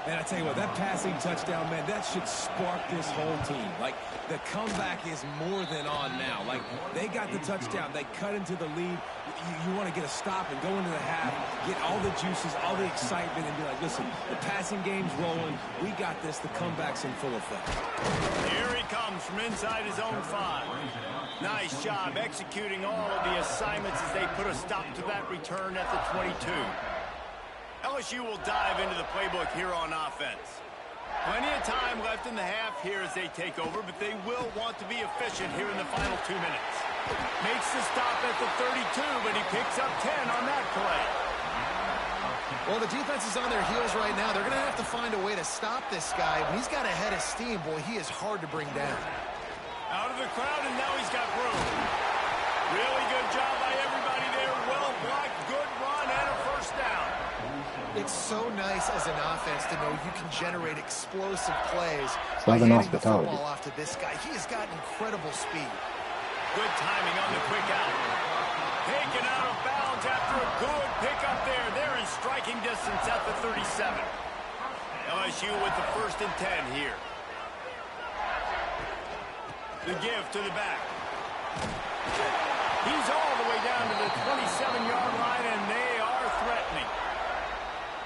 D: Man, I tell you what, that passing touchdown, man, that should spark this whole team. Like, the comeback is more than on now. Like, they got the touchdown. They cut into the lead. You want to get a stop and go into the half, get all the juices, all the excitement, and be like, listen, the passing game's rolling. We got this. The comeback's in full effect.
B: Here he comes from inside his own 5. Nice job executing all of the assignments as they put a stop to that return at the 22. LSU will dive into the playbook here on offense. Plenty of time left in the half here as they take over, but they will want to be efficient here in the final 2 minutes. Makes the stop at the 32, but he picks up 10 on that play.
C: Well, the defense is on their heels right now. They're going to have to find a way to stop this guy. When he's got a head of steam, boy, he is hard to bring down.
B: Out of the crowd, and now he's got room. Really good job by everybody there. Well blocked, good run, and a 1st down.
C: It's so nice as an offense to know you can generate explosive plays
A: by
C: handing
A: handing
C: the football off to this guy. He has got incredible speed.
B: Good timing on the quick out. Taken out of bounds after a good pickup there. They're in striking distance at the 37. LSU with the 1st and 10 here. The give to the back. He's all the way down to the 27-yard line, and they are threatening.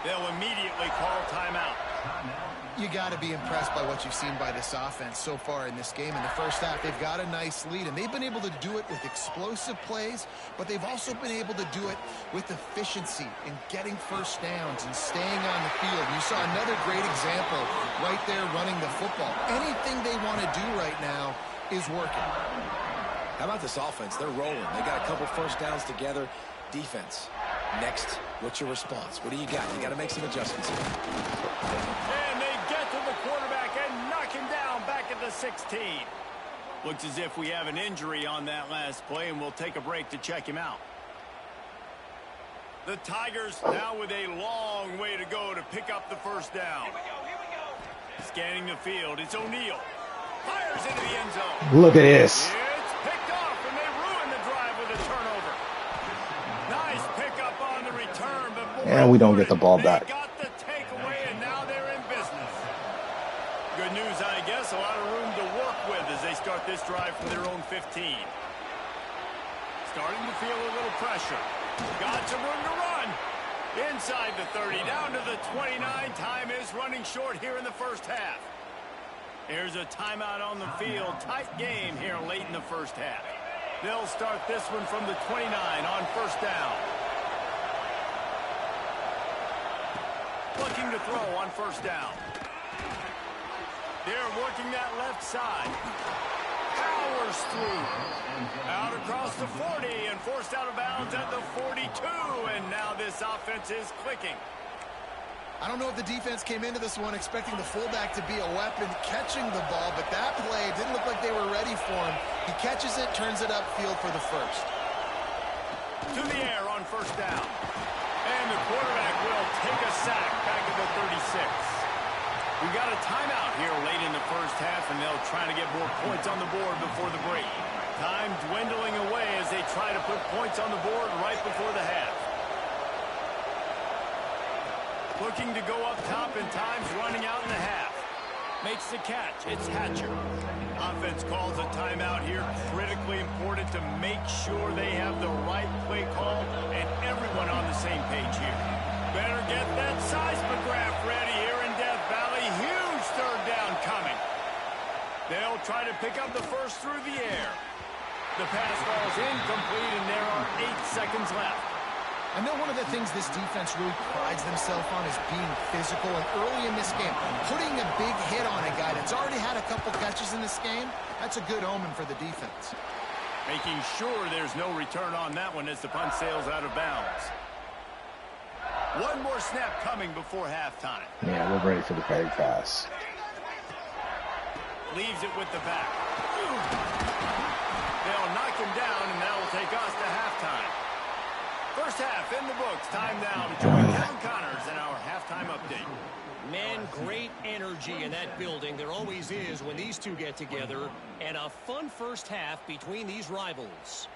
B: They'll immediately call timeout.
C: You got to be impressed by what you've seen by this offense so far in this game. In the first half, they've got a nice lead, and they've been able to do it with explosive plays, but they've also been able to do it with efficiency and getting 1st downs and staying on the field. You saw another great example right there running the football. Anything they want to do right now is working.
D: How about this offense? They're rolling. They got a couple 1st downs together. Defense. Next, what's your response? What do you got? You got to make some adjustments here.
B: And they get to the quarterback and knock him down back at the 16. Looks as if we have an injury on that last play, and we'll take a break to check him out. The Tigers now with a long way to go to pick up the 1st down.
E: Here we go.
B: Scanning the field, it's O'Neal. Fires into the end zone.
A: Look at this.
B: It's picked off, and they ruin the drive with a turnover. Nice pickup on the return, but
A: And we don't get the ball back.
B: They got the takeaway, and now they're in business. Good news, I guess. A lot of room to work with as they start this drive from their own 15. Starting to feel a little pressure. Got some room to run. Inside the 30, down to the 29. Time is running short here in the first half. Here's a timeout on the field. Tight game here late in the first half. They'll start this one from the 29 on 1st down. Looking to throw on 1st down. They're working that left side. Powers through. Out across the 40 and forced out of bounds at the 42. And now this offense is clicking.
C: I don't know if the defense came into this one expecting the fullback to be a weapon catching the ball, but that play didn't look like they were ready for him. He catches it, turns it upfield for the 1st.
B: To the air on 1st down. And the quarterback will take a sack back at the 36. We got a timeout here late in the first half, and they'll try to get more points on the board before the break. Time dwindling away as they try to put points on the board right before the half. Looking to go up top, and time's running out in the half. Makes the catch. It's Hatcher. Offense calls a timeout here. Critically important to make sure they have the right play call and everyone on the same page here. Better get that seismograph ready here in Death Valley. Huge third down coming. They'll try to pick up the first through the air. The pass falls incomplete, and there are 8 seconds left.
C: I know one of the things this defense really prides themselves on is being physical, and early in this game, putting a big hit on a guy that's already had a couple catches in this game, that's a good omen for the defense.
B: Making sure there's no return on that one as the punt sails out of bounds. One more snap coming before halftime.
A: Yeah, we're ready for the fade pass.
B: Leaves it with the back. They'll knock him down, and that will take us to halftime. First half in the books. Time now to join Kevin Connors in our halftime update.
E: Man, great energy in that building. There always is when these two get together. And a fun first half between these rivals.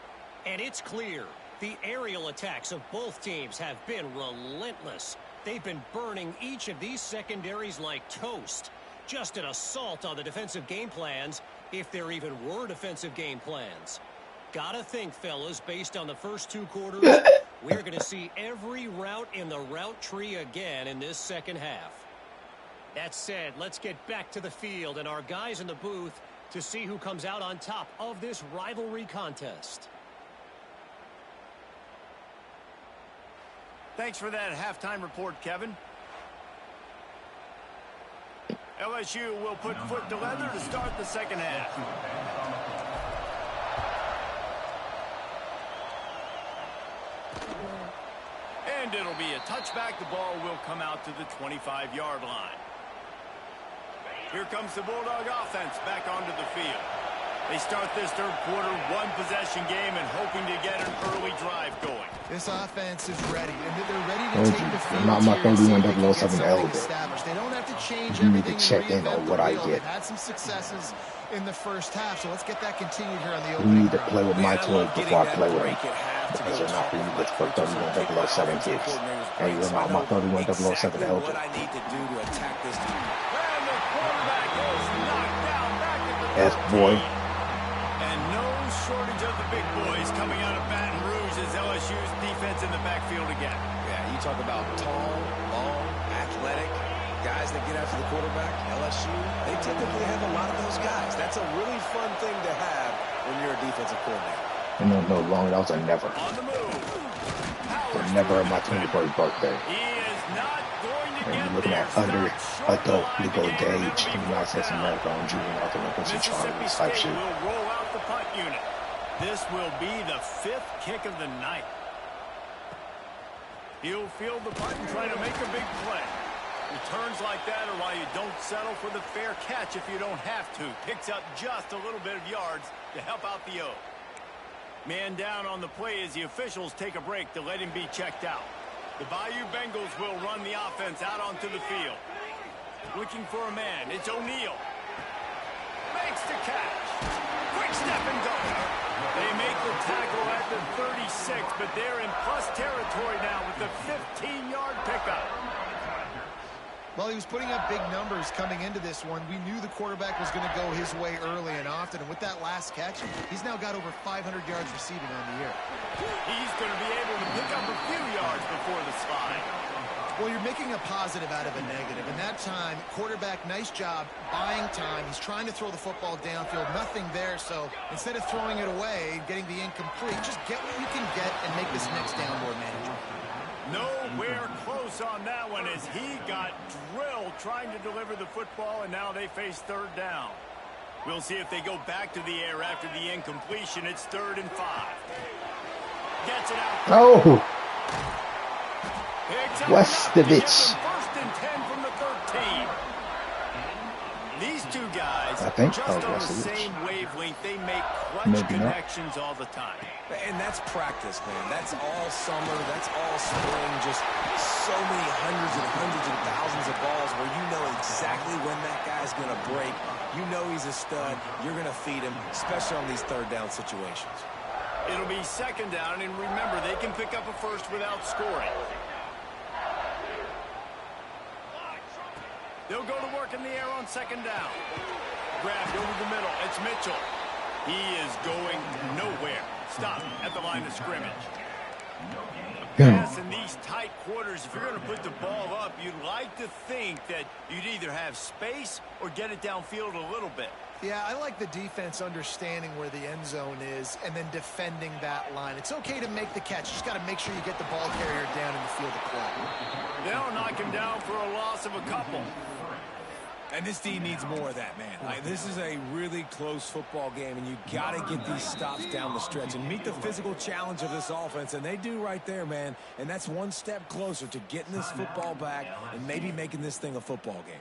E: And it's clear, the aerial attacks of both teams have been relentless. They've been burning each of these secondaries like toast. Just an assault on the defensive game plans, if there even were defensive game plans. Gotta think, fellas, based on the first 2 quarters, we're going to see every route in the route tree again in this second half. That said, let's get back to the field and our guys in the booth to see who comes out on top of this rivalry contest.
B: Thanks for that halftime report, Kevin. LSU will put foot to leather to start the second half. And it'll be a touchback. The ball will come out to the 25-yard line. Here comes the Bulldog offense back onto the field. They start this third quarter one-possession game and hoping to get an early drive going.
C: This offense is ready, and they're ready to take the field.
A: Not my 31-007 elder.
C: They don't have to change
A: You need
C: everything
A: to check in on what I get.
C: They've had some successes in the first half, so let's get that continued here on the
A: You
C: opening
A: need to play with my toys before I play with them.
D: Because
A: Because they're not for you good for 31-007 kids. And you're not my 31-007 elder.
D: What I need to do to attack this team.
B: And the quarterback is knocked down back at the
A: Yes, boy.
B: And no shortage of the big boys coming out of Baton Rouge as LSU's defense in the backfield again.
D: Yeah, you talk about tall, long, athletic guys that get after the quarterback. LSU, they typically have a lot of those guys. That's a really fun thing to have when you're a defensive coordinator.
A: And no, long those are never.
B: On the move.
A: They're never on my 21st birthday.
B: He is not going to
A: And
B: get
A: you're looking
B: there.
A: at under adult legal age in the United States of America on juvenile delinquency
B: Mississippi
A: charges type
B: State
A: shit.
B: will roll out the punt unit. This will be the 5th kick of the night. He'll field the punt and try to make a big play. Returns like that are why you don't settle for the fair catch if you don't have to. Picks up just a little bit of yards to help out the O. Man down on the play as the officials take a break to let him be checked out. The Bayou Bengals will run the offense out onto the field. Looking for a man. It's O'Neal. Makes the catch. Quick step and go. They make the tackle at the 36, but they're in plus territory now with the 15-yard pickup.
C: Well, he was putting up big numbers coming into this one. We knew the quarterback was going to go his way early and often. And with that last catch, he's now got over 500 yards receiving on the year.
B: He's going to be able to pick up a few yards before the slide.
C: Well, you're making a positive out of a negative. And that time, quarterback, nice job buying time. He's trying to throw the football downfield. Nothing there. So instead of throwing it away, getting the incomplete, just get what you can get and make this next down more manageable.
B: Nowhere close on that one as he got drilled trying to deliver the football, and now they face third down. We'll see if they go back to the air after the incompletion. It's 3rd and 5. Gets it out.
A: Oh,
B: Picks up
A: Westovich.
B: enough to give them 1st and 10 from the 13. These two guys
A: I think
B: just
A: that
B: on
A: was
B: the
A: Westovich.
B: same wavelength. They make clutch
A: Maybe not.
B: connections all the time.
D: And that's practice, man. That's all summer. That's all spring. Just so many hundreds and thousands of balls where you know exactly when that guy's going to break. You know he's a stud. You're going to feed him, especially on these third down situations.
B: It'll be 2nd down, and remember, they can pick up a first without scoring. They'll go to work in the air on 2nd down. Grabbed over the middle. It's Mitchell. He is going nowhere. Stop at the line of scrimmage. A Yes, in these tight quarters, if you're going to put the ball up, you'd like to think that you'd either have space or get it downfield a little bit.
C: Yeah, I like the defense understanding where the end zone is and then defending that line. It's okay to make the catch. You just got to make sure you get the ball carrier down in the field of play.
B: They'll knock him down for a loss of a couple.
D: And this team needs more of that, man. This is a really close football game, and you got to get these stops down the stretch and meet the physical challenge of this offense, and they do right there, man. And that's one step closer to getting this football back and maybe making this thing a football game.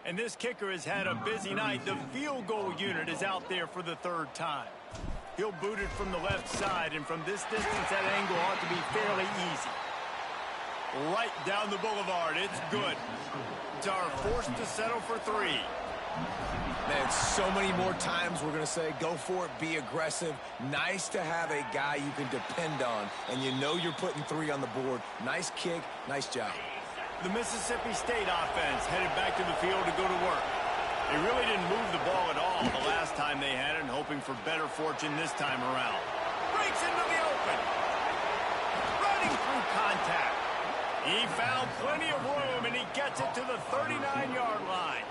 B: And this kicker has had a busy night. The field goal unit is out there for the third time. He'll boot it from the left side, and from this distance, that angle ought to be fairly easy. Right down the boulevard. It's good. Are forced to settle for three.
D: Man, so many more times we're going to say go for it, be aggressive. Nice to have a guy you can depend on, and you know you're putting three on the board. Nice kick, nice job.
B: The Mississippi State offense headed back to the field to go to work. They really didn't move the ball at all the last time they had it, and hoping for better fortune this time around. Breaks into the open. Running through contact. He found plenty of room, and he gets it to the 39-yard line.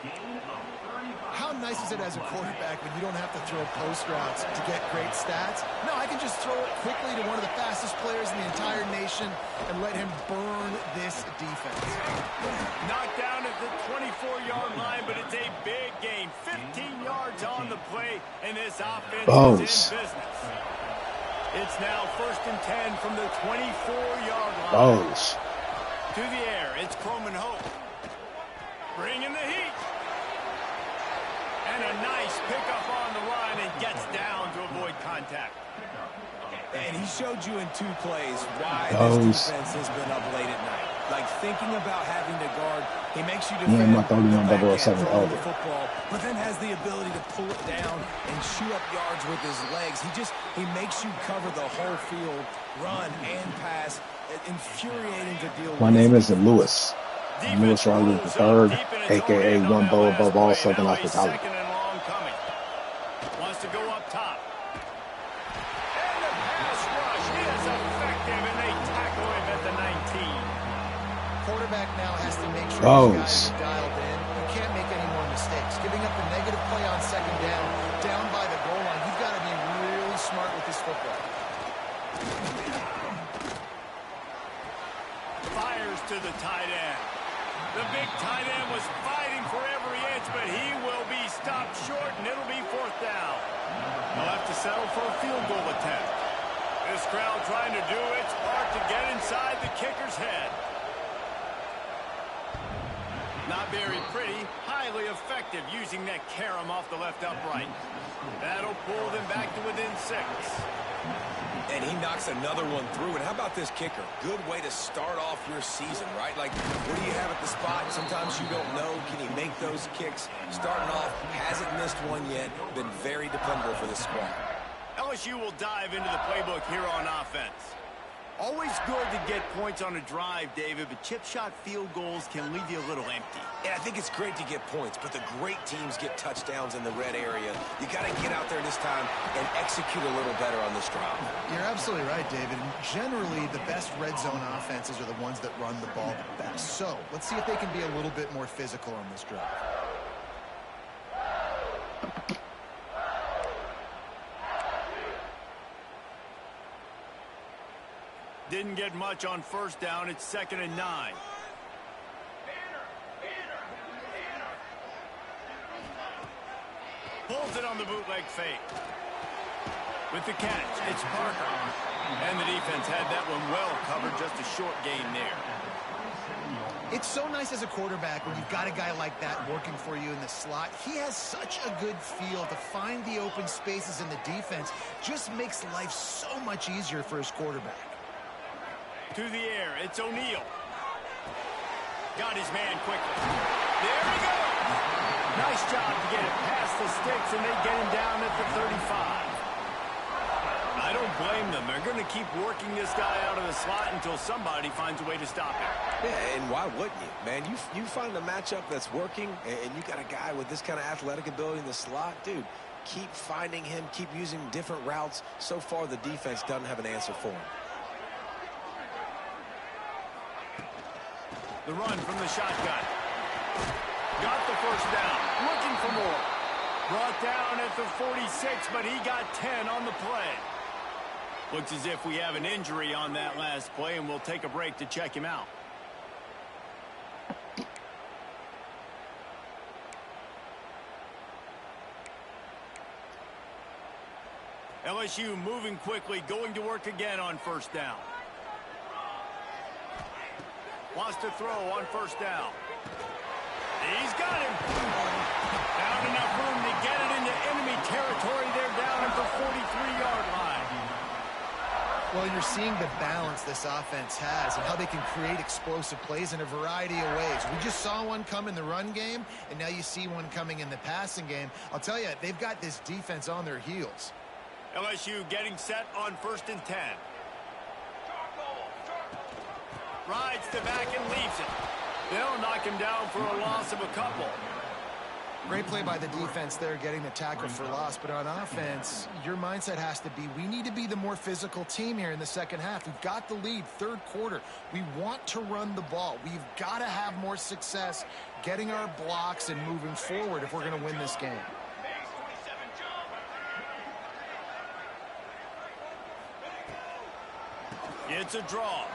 C: How nice is it as a quarterback when you don't have to throw post routes to get great stats? No, I can just throw it quickly to one of the fastest players in the entire nation and let him burn this defense.
B: Knocked down at the 24-yard line, but it's a big gain. 15 yards on the play, and this offense is in business. It's now 1st and 10 from the 24-yard line. To the air, it's Croman Hope. Bringing the heat. And a nice pickup on the run and gets down to avoid contact.
D: And he showed you in 2 plays why this defense has been up late at night. Like thinking about having to guard, he makes you defend the back end of the football, but then has the ability to pull it down and shoot up yards with his legs. He makes you cover the whole field, run and pass. Infuriating to deal with.
A: My name is Lewis. I'm Lewis Riley III, a.k.a. One Bow Above All Southern Hospitality.
B: Second and long coming. Wants to go up top. And the pass rush is effective, and they tackle him at the 19.
C: Quarterback now has to make sure he's got it dialed in. You can't make any more mistakes. Giving up a negative play on second down by the goal line. You've got to be really smart with this football.
B: Fires to the tight end. The big tight end was fighting for every inch, but he will be stopped short, and it'll be 4th down. They'll have to settle for a field goal attempt. This crowd trying to do its part to get inside the kicker's head. Not very pretty, highly effective using that carom off the left upright. That'll pull them back to within 6.
D: And he knocks another one through. And how about this kicker? Good way to start off your season, right? Like, what do you have at the spot? Sometimes you don't know. Can he make those kicks? Starting off, hasn't missed one yet. Been very dependable for this squad.
B: LSU will dive into the playbook here on offense. Always good to get points on a drive, David, but chip shot field goals can leave you a little empty.
D: And I think it's great to get points, but the great teams get touchdowns in the red area. You got to get out there this time and execute a little better on this drive.
C: You're absolutely right, David. Generally, the best red zone offenses are the ones that run the ball the best. So let's see if they can be a little bit more physical on this drive.
B: Didn't get much on 1st down. It's 2nd and 9. Pulls it on the bootleg fake. With the catch, it's Parker. And the defense had that one well covered. Just a short gain there.
C: It's so nice as a quarterback when you've got a guy like that working for you in the slot. He has such a good feel to find the open spaces in the defense. Just makes life so much easier for his quarterback.
B: To the air, it's O'Neal. Got his man quickly. There he goes. Nice job to get it past the sticks, and they get him down at the 35. I don't blame them. They're going to keep working this guy out of the slot until somebody finds a way to stop him.
D: Yeah, and why wouldn't you, man? You find a matchup that's working, and you got a guy with this kind of athletic ability in the slot, dude. Keep finding him, keep using different routes. So far, the defense doesn't have an answer for him.
B: The run from the shotgun. Got the first down. Looking for more. Brought down at the 46, but he got 10 on the play. Looks as if we have an injury on that last play, and we'll take a break to check him out. LSU moving quickly, going to work again on first down. Wants to throw on first down. He's got him. Found enough room to get it into enemy territory. They're down at the 43-yard line.
C: Well, you're seeing the balance this offense has and how they can create explosive plays in a variety of ways. We just saw one come in the run game, and now you see one coming in the passing game. I'll tell you, they've got this defense on their heels.
B: LSU getting set on 1st and 10. Rides to back and leaves it. They'll knock him down for a loss of a couple.
C: Great play by the defense there, getting the tackle for loss. But on offense, your mindset has to be, we need to be the more physical team here in the second half. We've got the lead, third quarter. We want to run the ball. We've got to have more success getting our blocks and moving forward if we're going to win this game.
B: It's a draw.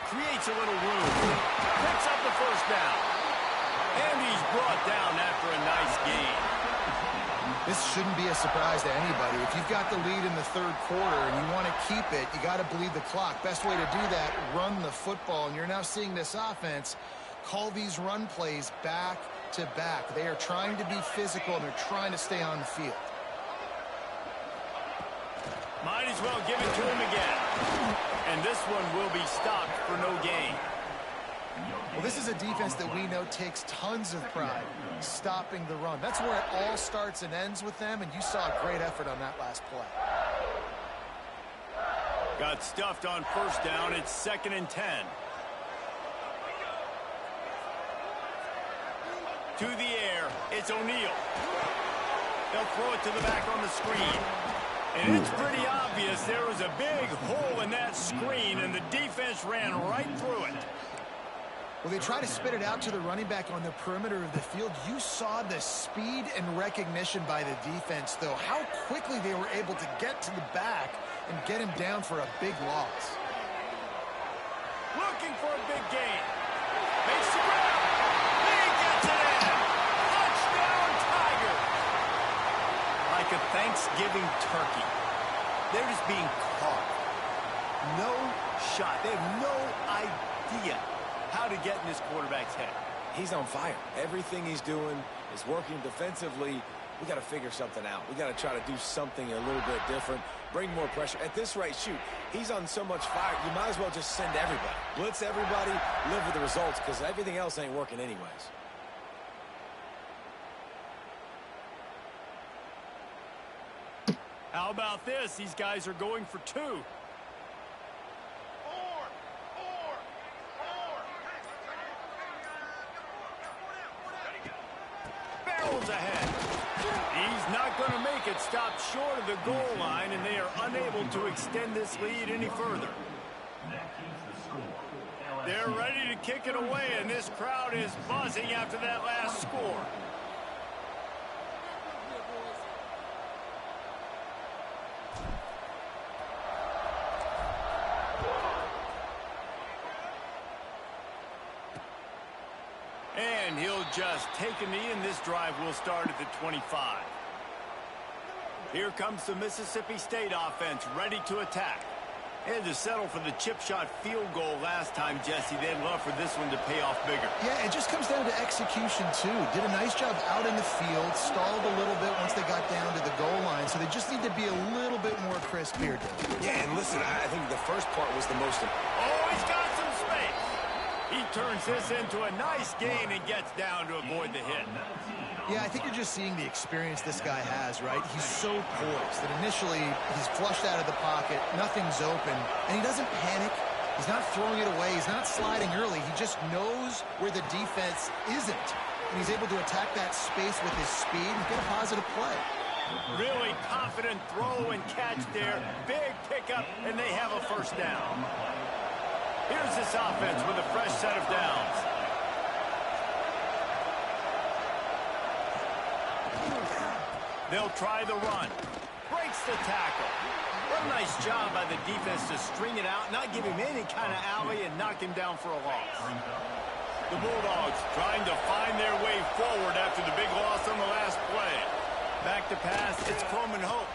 B: Creates a little room. Picks up the first down. And he's brought down after a nice gain.
C: This shouldn't be a surprise to anybody. If you've got the lead in the third quarter and you want to keep it, you got to bleed the clock. Best way to do that, run the football. And you're now seeing this offense call these run plays back to back. They are trying to be physical, and they're trying to stay on the field.
B: Might as well give it to him again. And this one will be stopped for no gain.
C: Well, this is a defense that we know takes tons of pride stopping the run. That's where it all starts and ends with them, and you saw a great effort on that last play.
B: Got stuffed on first down. It's 2nd and 10. To the air. It's O'Neal. They'll throw it to the back on the screen. And it's pretty obvious there was a big hole in that screen, and the defense ran right through it.
C: Well, they try to spit it out to the running back on the perimeter of the field. You saw the speed and recognition by the defense, though. How quickly they were able to get to the back and get him down for a big loss.
B: Looking for a big gain. Makes the grab. He gets it in. Touchdown, Tigers. Like a Thanksgiving turkey. They're just being caught. No shot. They have no idea how to get in this quarterback's head.
D: He's on fire. Everything he's doing is working defensively. We got to figure something out. We got to try to do something a little bit different. Bring more pressure. At this rate, shoot, he's on so much fire, you might as well just send everybody. Blitz everybody, live with the results, because everything else ain't working anyways.
B: How about this? These guys are going for two. Barrels ahead. He's not going to make it. Stopped short of the goal line, and they are unable to extend this lead any further. They're ready to kick it away, and this crowd is buzzing after that last score. And he'll just take a knee, and this drive will start at the 25. Here comes the Mississippi State offense, ready to attack. They had to settle for the chip shot field goal last time, Jesse. They'd love for this one to pay off bigger.
C: Yeah, it just comes down to execution, too. Did a nice job out in the field, stalled a little bit once they got down to the goal line, so they just need to be a little bit more crisp here, Dave.
D: Yeah, and listen, I think the first part was the most important.
B: Oh, he's got some space. He turns this into a nice gain and gets down to avoid the hit.
C: Yeah, I think you're just seeing the experience this guy has, right? He's so poised that initially he's flushed out of the pocket, nothing's open, and he doesn't panic. He's not throwing it away. He's not sliding early. He just knows where the defense isn't, and he's able to attack that space with his speed and get a positive play.
B: Really confident throw and catch there. Big pickup, and they have a first down. Here's this offense with a fresh set of downs. They'll try the run. Breaks the tackle. What a nice job by the defense to string it out, not give him any kind of alley, and knock him down for a loss. The Bulldogs trying to find their way forward after the big loss on the last play. Back to pass. It's Coleman Hope.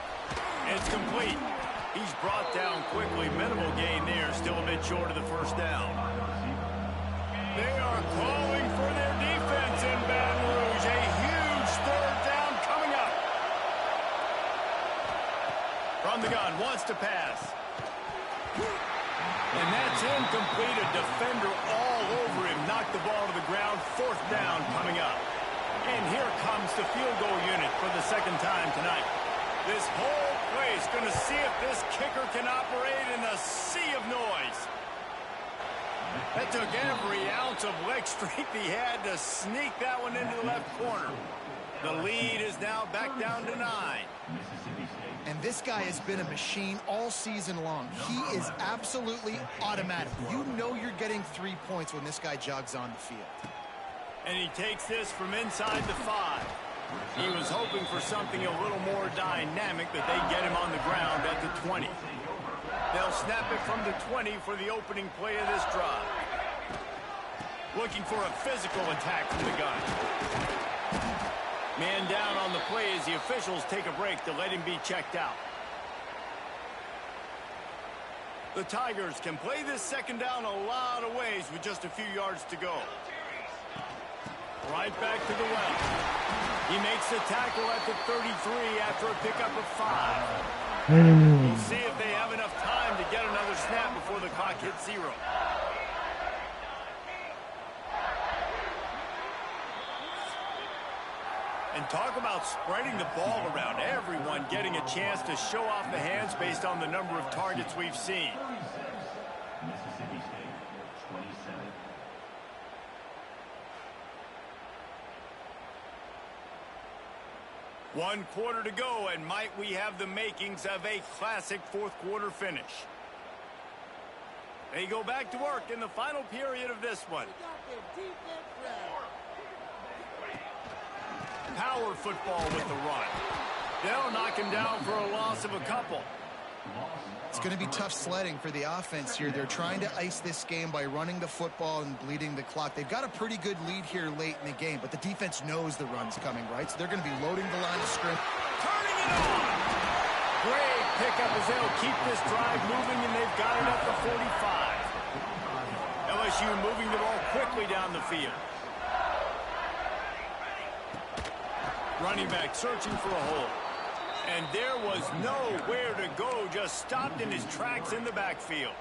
B: And it's complete. He's brought down quickly. Minimal gain there. Still a bit short of the first down. They are calling for their defense in Baton Rouge. A huge third down coming up. From the gun, wants to pass. And that's incomplete. A defender all over him. Knocked the ball to the ground. Fourth down coming up. And here comes the field goal unit for the second time tonight. This whole place going to see if this kicker can operate in a sea of noise. That took every ounce of leg strength he had to sneak that one into the left corner. The lead is now back down to 9.
C: And this guy has been a machine all season long. He is absolutely automatic. You know you're getting 3 points when this guy jogs on the field.
B: And he takes this from inside the 5. He was hoping for something a little more dynamic, but they get him on the ground at the 20. They'll snap it from the 20 for the opening play of this drive. Looking for a physical attack from the gun. Man down on the play as the officials take a break to let him be checked out. The Tigers can play this second down a lot of ways with just a few yards to go. Right back to the well. He makes the tackle at the 33 after a pickup of 5. We'll see if they have enough time to get another snap before the clock hits 0. And talk about spreading the ball around. Everyone getting a chance to show off the hands based on the number of targets we've seen. One quarter to go, and might we have the makings of a classic fourth quarter finish. They go back to work in the final period of this one. Power football with the run. They'll knock him down for a loss of a couple.
C: It's going to be tough sledding for the offense here. They're trying to ice this game by running the football and bleeding the clock. They've got a pretty good lead here late in the game, but the defense knows the run's coming, right? So they're going to be loading the line of scrimmage.
B: Turning it on! Great pickup as they'll keep this drive moving, and they've got it at the 45. LSU moving the ball quickly down the field. Running back searching for a hole. And there was nowhere to go, just stopped in his tracks in the backfield.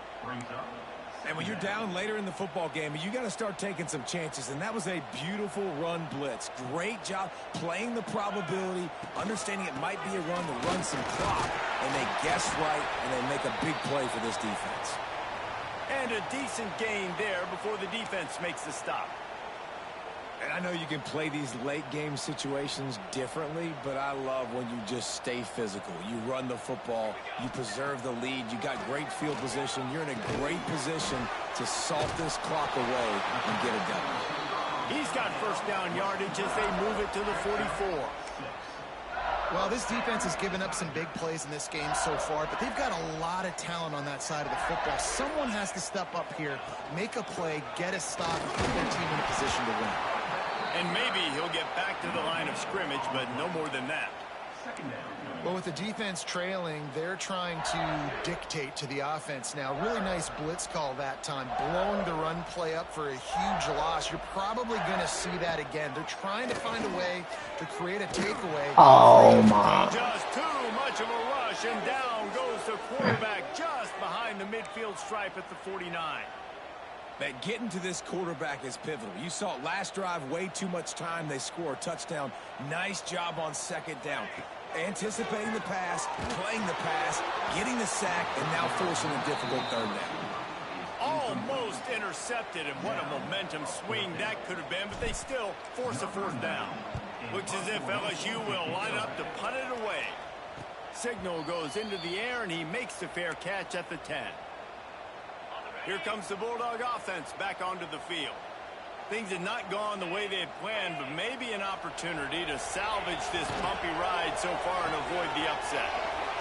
D: And when you're down later in the football game, you got to start taking some chances, and that was a beautiful run blitz. Great job playing the probability, understanding it might be a run to run some clock, and they guess right, and they make a big play for this defense.
B: And a decent gain there before the defense makes the stop.
D: And I know you can play these late-game situations differently, but I love when you just stay physical. You run the football, you preserve the lead, you got great field position, you're in a great position to salt this clock away and get it done.
B: He's got first down yardage as they move it to the 44.
C: Well, this defense has given up some big plays in this game so far, but they've got a lot of talent on that side of the football. Someone has to step up here, make a play, get a stop, and put their team in a position to win.
B: And maybe he'll get back to the line of scrimmage, but no more than that.
C: Well, with the defense trailing, they're trying to dictate to the offense now. Really nice blitz call that time, blowing the run play up for a huge loss. You're probably going to see that again. They're trying to find a way to create a takeaway.
A: Oh, my.
B: Just too much of a rush, and down goes the quarterback just behind the midfield stripe at the 49.
D: That getting to this quarterback is pivotal. You saw it last drive, way too much time. They score a touchdown. Nice job on second down. Anticipating the pass, playing the pass, getting the sack, and now forcing a difficult third down.
B: Almost intercepted, and what a momentum swing that could have been, but they still force a fourth down. Looks as if LSU will line up to punt it away. Signal goes into the air, and he makes the fair catch at the 10. Here comes the Bulldog offense back onto the field. Things had not gone the way they had planned, but maybe an opportunity to salvage this bumpy ride so far and avoid the upset.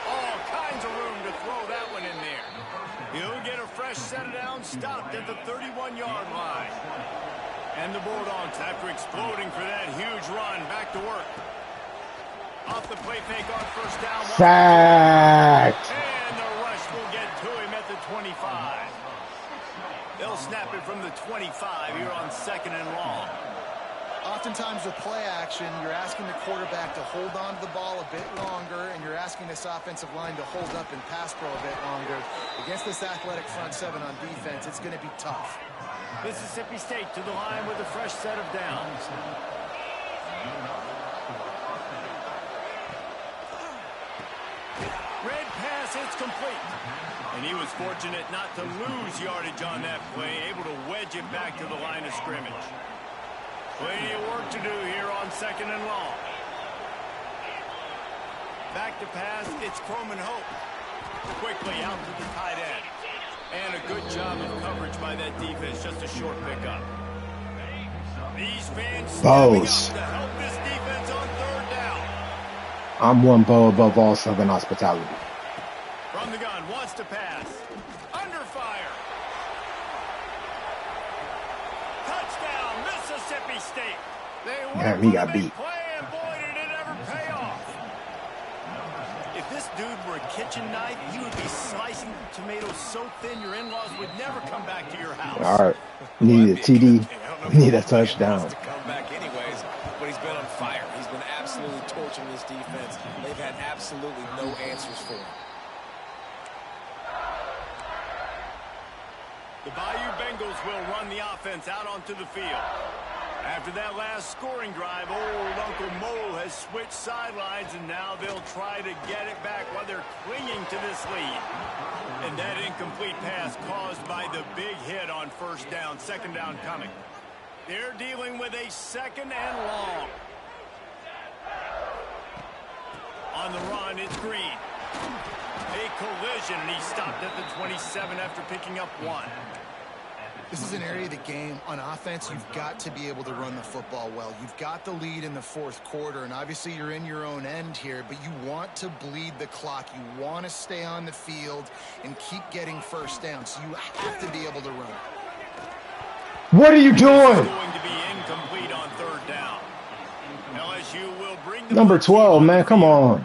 B: All kinds of room to throw that one in there. He'll get a fresh set of downs stopped at the 31-yard line. And the Bulldogs, after exploding for that huge run, back to work. Off the play fake on first down.
A: Sacked.
B: And the rush will get to him at the 25. They'll snap it from the 25 here on 2nd and long.
C: Oftentimes with play action, you're asking the quarterback to hold on to the ball a bit longer, and you're asking this offensive line to hold up and pass pro a bit longer. Against this athletic front seven on defense, it's going to be tough.
B: Mississippi State to the line with a fresh set of downs. Red pass, it's complete. And he was fortunate not to lose yardage on that play, able to wedge it back to the line of scrimmage. Plenty of work to do here on 2nd and long. Back to pass, it's Croman Hope. Quickly out to the tight end. And a good job of coverage by that defense, just a short pickup. These fans stepping up to help this defense on 3rd down.
A: I'm one bow above all Southern hospitality.
B: From the gun, wants to pass. Under fire. Touchdown, Mississippi State.
A: Damn, he got beat.
B: Play, and boy, did it ever pay off. If this dude were a kitchen knife, he would be slicing tomatoes so thin your in-laws would never come back to your house.
A: All right. Need a TD. Need a touchdown.
D: To come back anyways, but he's been on fire. He's been absolutely torching this defense. They've had absolutely no answers for him.
B: The Bayou Bengals will run the offense out onto the field. After that last scoring drive, old Uncle Mo has switched sidelines, and now they'll try to get it back while they're clinging to this lead. And that incomplete pass caused by the big hit on first down, 2nd down coming. They're dealing with a 2nd and long. On the run, it's Green. A collision, and he stopped at the 27 after picking up 1.
C: This is an area of the game on offense you've got to be able to run the football well. You've got the lead in the 4th quarter, and obviously you're in your own end here, but you want to bleed the clock. You want to stay on the field and keep getting first down, so you have to be able to run.
A: What are you doing?
B: Going to be incomplete on 3rd down. LSU will bring the
A: Number 12, man, come on.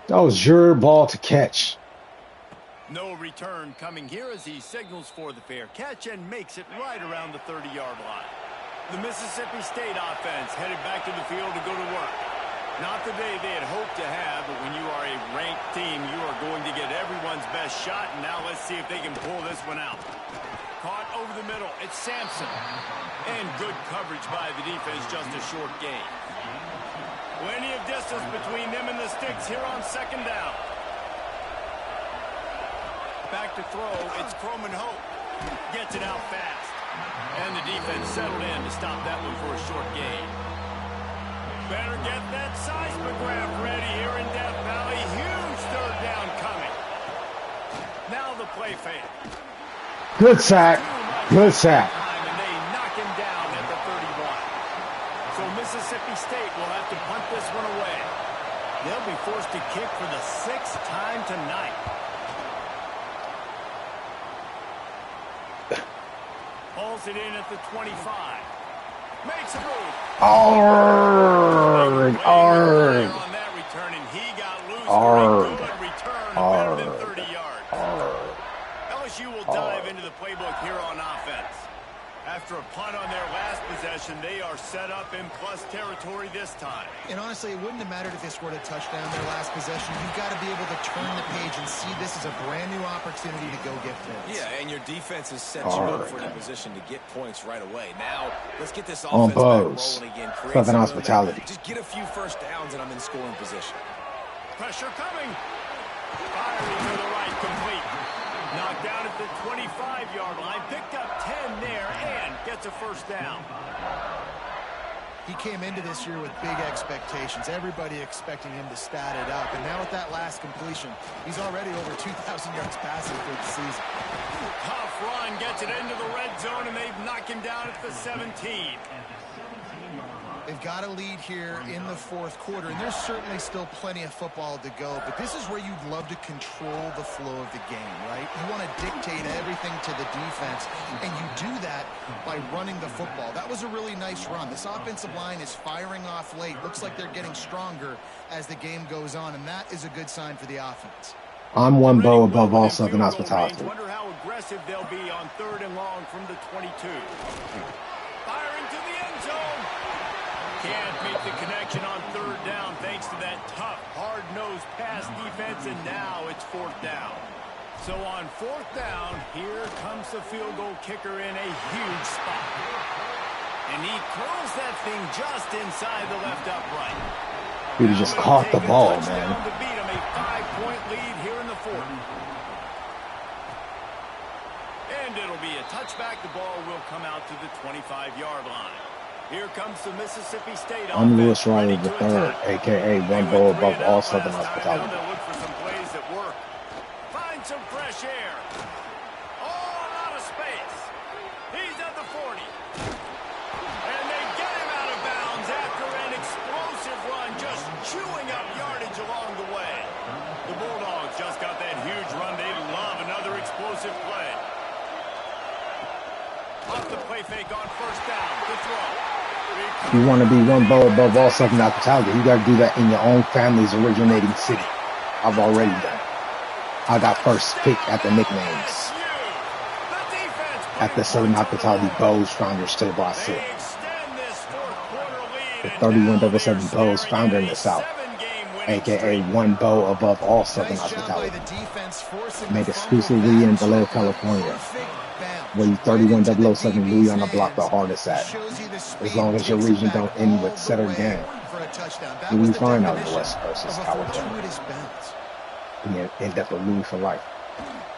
A: That was your ball to catch.
B: No return coming here as he signals for the fair catch and makes it right around the 30-yard line. The Mississippi State offense headed back to the field to go to work. Not the day they had hoped to have, but when you are a ranked team, you are going to get everyone's best shot, and now let's see if they can pull this one out. Caught over the middle, it's Sampson. And good coverage by the defense, just a short gain. Plenty of distance between them and the sticks here on 2nd down. Back to throw, it's Croman Hope. Gets it out fast. And the defense settled in to stop that one for a short gain. Better get that seismograph ready here in Death Valley. Huge 3rd down coming. Now the play fake.
A: Good sack. Good sack.
B: And they knock him down at the 31. So Mississippi State will have to punt this one away. They'll be forced to kick for the 6th time tonight. Pulls it in at the 25. Makes a move.
A: Arrgh. Arrgh.
B: On that return, and he got loose.
A: Arrgh.
B: Good return,
A: Arrgh.
B: better than 30 yards.
A: Arrgh.
B: LSU will dive into the playbook here on offense. After a punt on their last possession, they are set up in plus territory this time.
C: And honestly, it wouldn't have mattered if they scored a touchdown their last possession. You've got to be able to turn the page and see this as a brand new opportunity to go get points.
D: Yeah, and your defense has set you up for a position to get points right away. Now, let's get this
A: On
D: offense back
A: Bose.
D: rolling again.
A: Southern hospitality.
D: Just get a few first downs, and I'm in scoring position.
B: Pressure coming. Firing to the right, complete. Knocked down at the 25-yard line. Picked up 10 there and gets a first down.
C: He came into this year with big expectations. Everybody expecting him to stat it up. And now with that last completion, he's already over 2,000 yards passing for the season.
B: Tough run, gets it into the red zone, and they've knocked him down at the 17.
C: They've got a lead here in the fourth quarter, and there's certainly still plenty of football to go, but this is where you'd love to control the flow of the game, right? You want to dictate everything to the defense, and you do that by running the football. That was a really nice run. This offensive line is firing off late. Looks like they're getting stronger as the game goes on, and that is a good sign for the offense.
A: I'm one bow above all Southern hospitality.
B: Wonder how aggressive they'll be on 3rd and long from the 22. Firing to the end zone. Can't make the connection on 3rd down thanks to that tough, hard-nosed pass defense, and now it's 4th down. So on 4th down, here comes the field goal kicker in a huge spot. And he curls that thing just inside the left upright.
A: He just caught the ball, man.
B: To beat him, a 5-point lead here in the 4th. And it'll be a touchback. The ball will come out to the 25-yard line. Here comes the Mississippi State offense.
A: I'm Lewis Riley III, a.k.a. one bow above all Southern hospitality.
B: Look for some plays that work. Find some fresh air. All out of space. He's at the 40. And they get him out of bounds after an explosive run, just chewing up yardage along the way. The Bulldogs just got that huge run. They love another explosive play. Off the play fake on 1st down. The throw.
A: If you want to be one bow above all Southern hospitality, you got to do that in your own family's originating city. I've already done it. I got first pick at the nicknames. At the Southern Hospitality Bows Founders table, I sit. The 3177 Bows founder in the South, a.k.a. one bow above all Southern hospitality. Made exclusively in Vallejo, California, where you 31007 Louis on the block the hardest at. As long as your region don't end with set or gang, you'll be fine out in the West Coast is California. And you end up with Louis for life,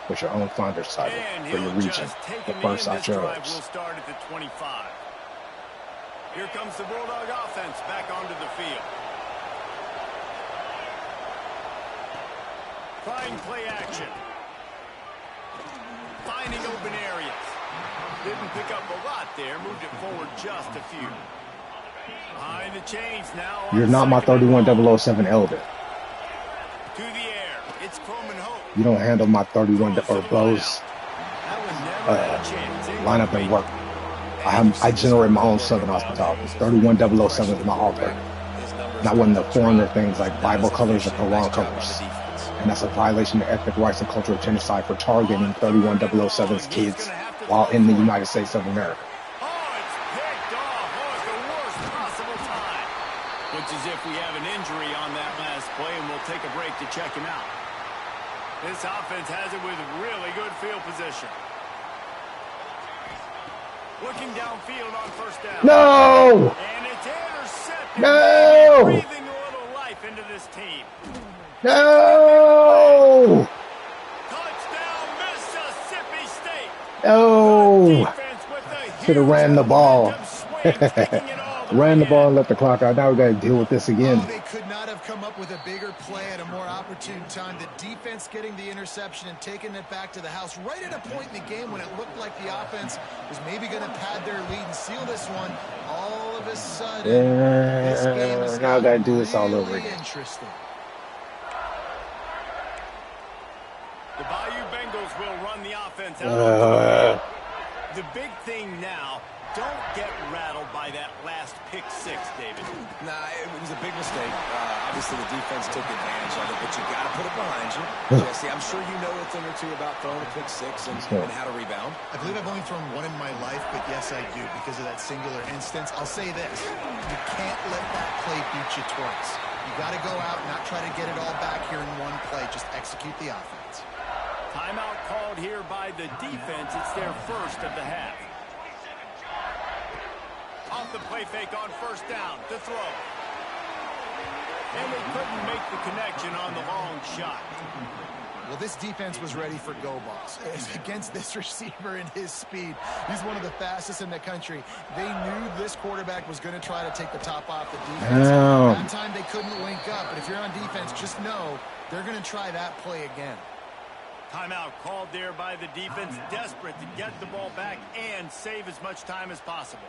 A: with your own founder's title for your region, the first out yours.
B: We'll start at the 25. Here comes the Bulldog offense back onto the field. Fine play action. Finding open areas. Didn't pick up a lot there. Moved it forward just a few. Behind the chains now.
A: You're not my 31007 elder.
B: To the air. It's Chrome and Hope.
A: You don't handle my 31 or Bows lineup and work. I generate my own Southern hospitality. 31007 is my author. Not one of the foreigner things like Bible colors or Quran colors. And that's a violation of ethnic rights and cultural genocide for targeting 31007's kids while in the United States of America.
B: Oh, it's picked off. Oh, it's the worst possible time. Looks as if we have an injury on that last play, and we'll take a break to check him out. This offense has it with really good field position. Looking downfield on 1st down.
A: No!
B: And it's intercepted.
A: No!
B: Breathing a little life into this team.
A: No!
B: Touchdown, Mississippi State.
A: No! Should have ran the ball. Ran the ball and let the clock out. Now we got to deal with this again.
C: Oh, they could not have come up with a bigger play at a more opportune time. The defense getting the interception and taking it back to the house right at a point in the game when it looked like the offense was maybe going to pad their lead and seal this one. All of a sudden, this game is
A: now I got to do this all over again.
C: Interesting.
B: The Bayou Bengals will run the offense out. The big thing now, don't get rattled by that last pick six, David.
D: Nah, it was a big mistake. Obviously, the defense took advantage of it, but you got to put it behind you. Jesse, I'm sure you know a thing or two about throwing a pick six and how to rebound.
C: I believe I've only thrown one in my life, but yes, I do because of that singular instance. I'll say this. You can't let that play beat you twice. You got to go out and not try to get it all back here in one play. Just execute the offense.
B: Timeout called here by the defense. It's their first of the half. Off the play fake on 1st down. The throw. And they couldn't make the connection on the long shot.
C: Well, this defense was ready for go balls. Against this receiver and his speed, he's one of the fastest in the country. They knew this quarterback was going to try to take the top off the defense. That time they couldn't link up, but if you're on defense, just know they're going to try that play again.
B: Timeout called there by the defense, desperate to get the ball back and save as much time as possible.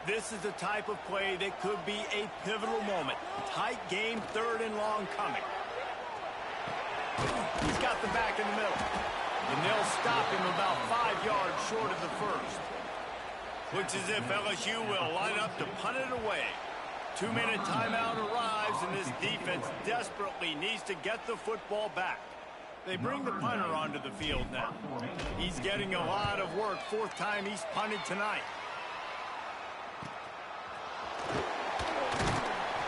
B: This is the type of play that could be a pivotal moment. Tight game, 3rd and long coming. He's got the back in the middle. And they'll stop him about 5 yards short of the first. Looks as if LSU will line up to punt it away. 2-minute timeout arrives, and this defense desperately needs to get the football back. They bring the punter onto the field now. He's getting a lot of work. 4th time he's punted tonight.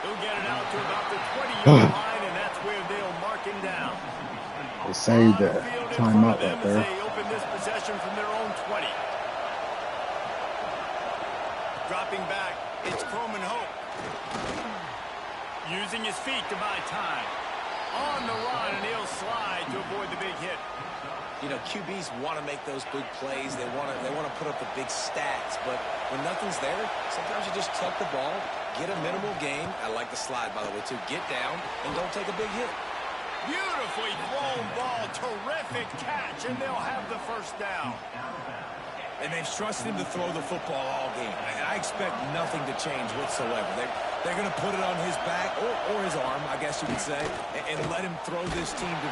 B: He'll get it out to about the 20-yard line, and that's where they'll mark him down.
A: They saved the timeout right there.
B: They open this possession from their own 20. Dropping back, it's Coleman Hope. Using his feet to buy time. On the run, and he'll slide to avoid the big hit.
D: You know, QBs want to make those big plays. They want to put up the big stats. But when nothing's there, sometimes you just tuck the ball, get a minimal gain. I like the slide, by the way, too. Get down and don't take a big hit.
B: Beautifully thrown ball. Terrific catch, and they'll have the first down.
D: And they've trusted him to throw the football all game. And I expect nothing to change whatsoever. They're going to put it on his back, or his arm, I guess you could say, and let him throw this team to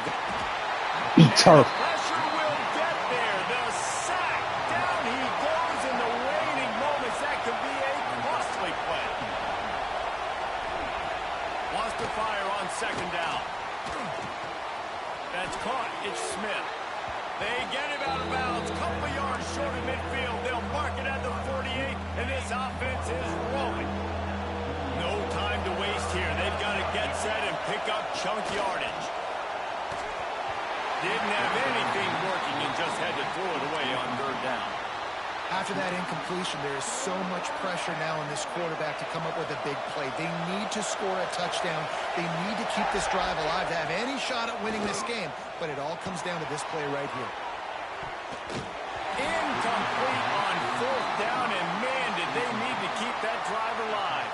A: beat turf.
B: Pressure will get there. The sack. Down he goes in the waning moments. That could be a costly play. Wants to fire on 2nd down. That's caught. It's Smith. They get him out of bounds. Couple yards short of midfield. They'll mark it at the 48, and this offense is rolling. No time to waste here. They've got to get set and pick up chunk yardage. Didn't have anything working and just had to throw it away on 3rd down.
C: After that incompletion, there is so much pressure now on this quarterback to come up with a big play. They need to score a touchdown. They need to keep this drive alive to have any shot at winning this game. But it all comes down to this play right here.
B: Incomplete on 4th down, and man, did they need to keep that drive alive.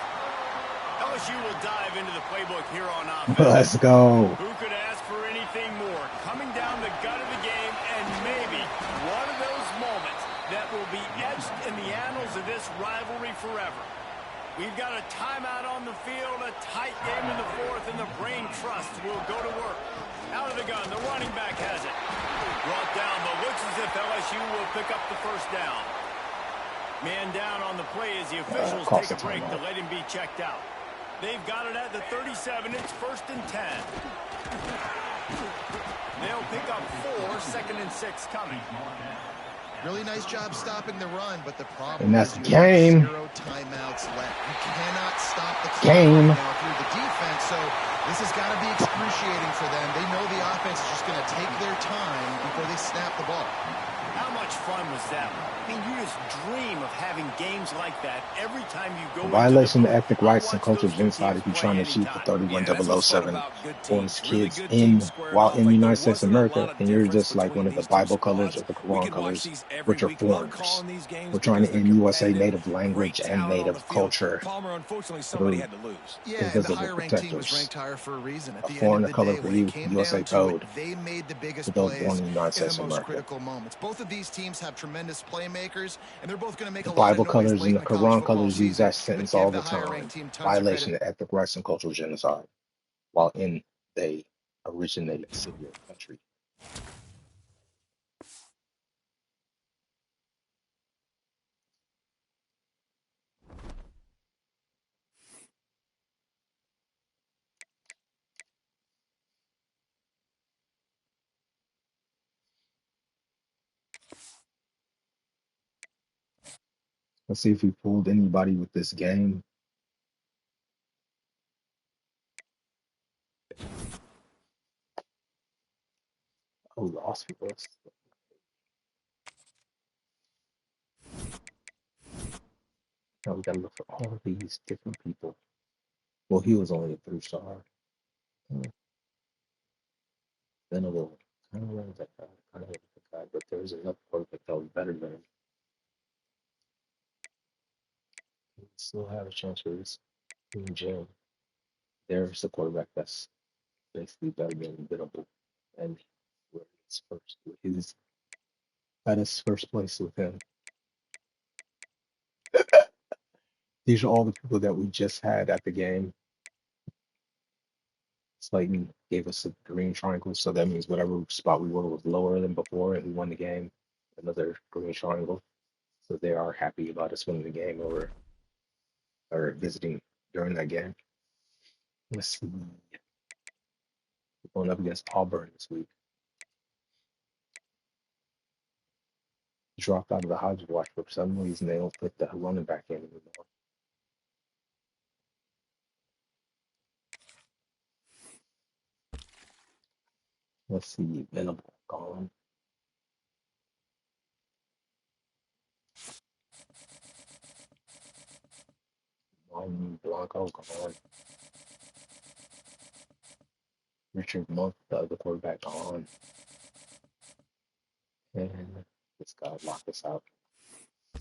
B: LSU will dive into the playbook here on offense.
A: Let's go.
B: Who could ask for anything more? Coming down the gut of the game, and maybe one of those moments that will be etched in the annals of this rivalry forever. We've got a timeout on the field, a tight game in the 4th, and the brain trust will go to work. Out of the gun, the running back has it. Brought down, but looks as if LSU will pick up the first down. Man down on the play as the officials take a break to let him be checked out. They've got it at the 37. It's 1st and 10. They'll pick up 4, 2nd and 6 coming.
C: Really nice job stopping the run, but the problem
A: and that's
C: is
A: game.
C: 0 timeouts left. You cannot stop the
A: Game
C: now through the defense, so this has got to be excruciating for them. They know the offense is just going to take their time before they snap the ball.
B: How much fun was that? I mean, you just dream of having games like that every time you go.
A: Violation of ethnic rights and cultural genocide if you're trying to shoot the 31007 for his kids while in the United States of America, and you're just like one of the Bible colors or the Quran colors, which are foreigners. We're trying to end USA native language and native culture through
C: the higher-ranked team was ranked higher for a reason. At
A: a
C: the
A: foreign
C: end of the
A: color
C: day,
A: for
C: when it came
A: USA
C: down to
A: code
C: it, they made the biggest
A: to those
C: plays
A: born in the United
C: in
A: States
C: the
A: of
C: most
A: America.
C: critical moments. Both of these teams have tremendous playmakers, and they're both going to make
A: The
C: a lot
A: Bible
C: of noise
A: colors
C: late
A: and
C: in
A: the
C: the college
A: Quran
C: football
A: colors use
C: season.
A: that sentence all the time. Violation of ethnic rights and cultural genocide while in the originated city or country. Let's see if we fooled anybody with this game. Oh, lost people. Now we gotta look for all of these different people. Well, he was only a 3-star. Venable. I don't know that guy. I don't know that guy, but there's another quarterback that was better than him. He still have a chance for this in Jim. There's the quarterback that's basically better than Biddable, and where he's first with his at his first place with him. These are all the people that we just had at the game. Slayton gave us a green triangle, so that means whatever spot we were was lower than before, and we won the game. Another green triangle, so they are happy about us winning the game or visiting during that game. Let's see, we're going up against Auburn this week. Dropped out of the Hodges watch for some reason. They don't put the running back in anymore. Let's see, Venable gone. Blanco gone. Richard Monk, the other quarterback, gone. And this guy locked us out.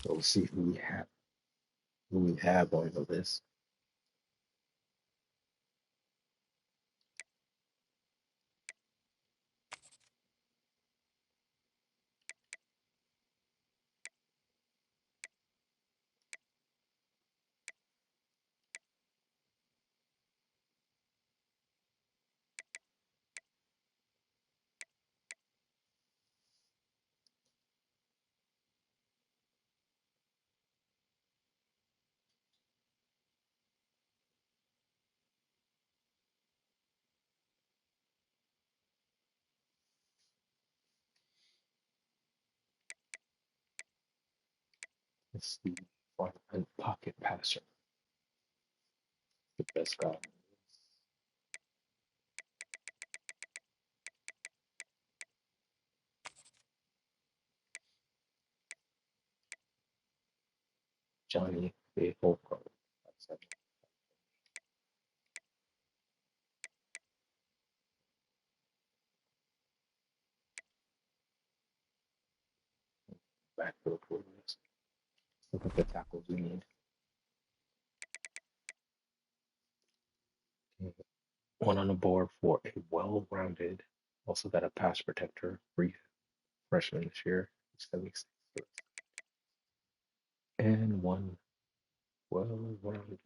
A: So we'll see who we have on the list. Let's see. Front and pocket passer. The best guy. Johnny Holcroft. Backfield for this. Look at the tackles we need. One on the board for a well-rounded, also got a pass protector, free freshman this year, 76. And one well-rounded,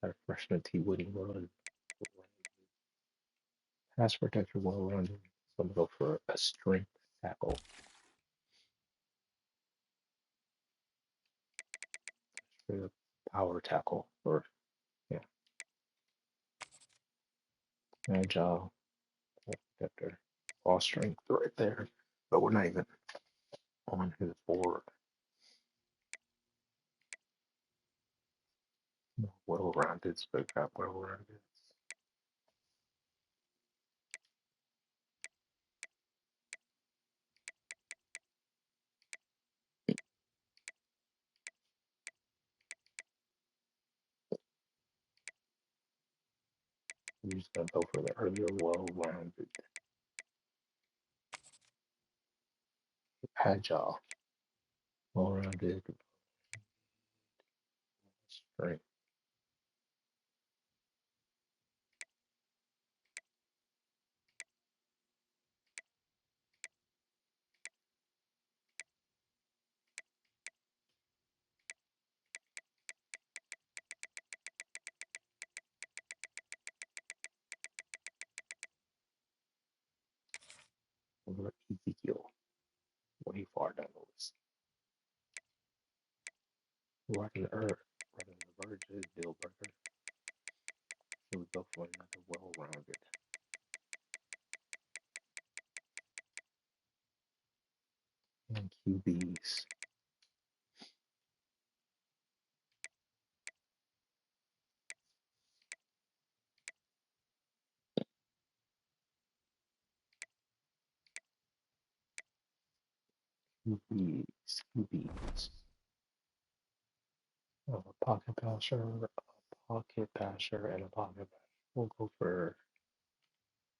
A: got a freshman T. Woody run. Pass protector, well-rounded. So I'm gonna go for a strength tackle, straight up power tackle, or yeah, agile protector, all strength right there. But we're not even on his board. Well-rounded, but got well-rounded. We're just gonna go for the earlier well-rounded, agile, well-rounded strength. Over Ezekiel, way far down the list. Right in the verge is deal breaker. So we go for another well-rounded. And QBs. QBs. A pocket passer, and a pocket passer. We'll go for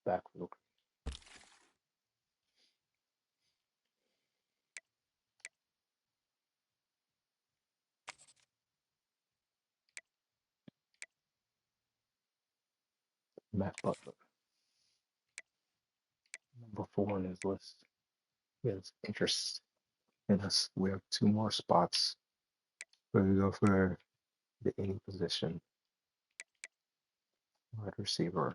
A: backfield. Matt Butler. Number 4 on his list. He has interest in us. We have 2 more spots. We're going to go for the any position. Wide receiver.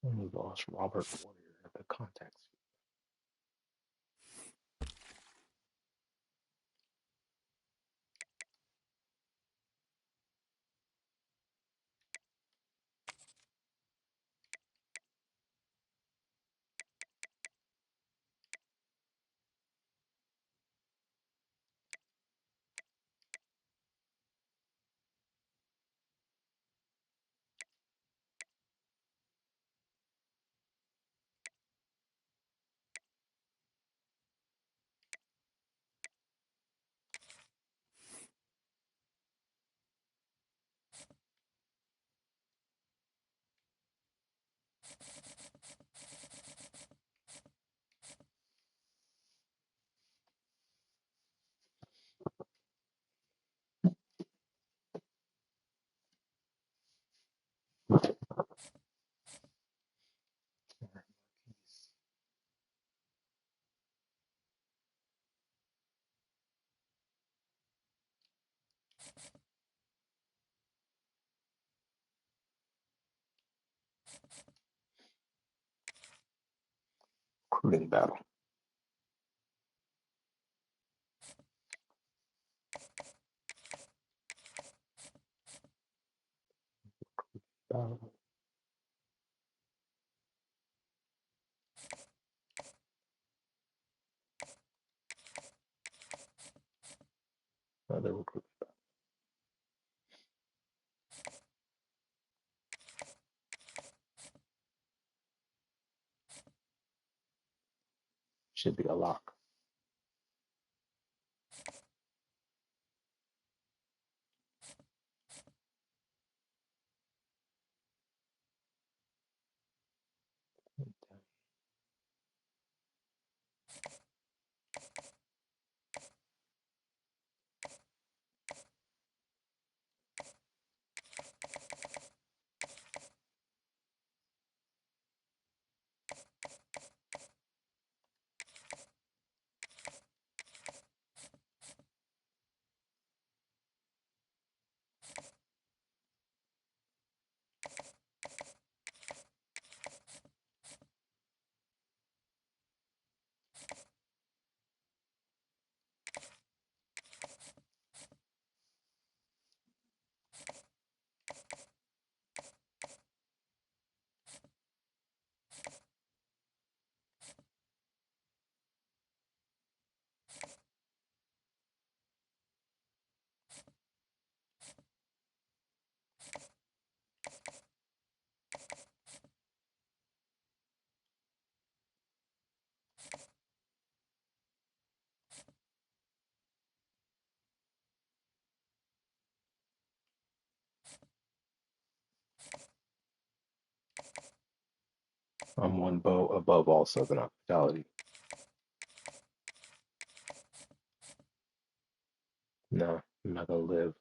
A: And we lost Robert Warrior at the contact. Recruiting battle. Another recruit. Should be a lock. I'm one bow above all Southern hospitality. No, I'm not gonna live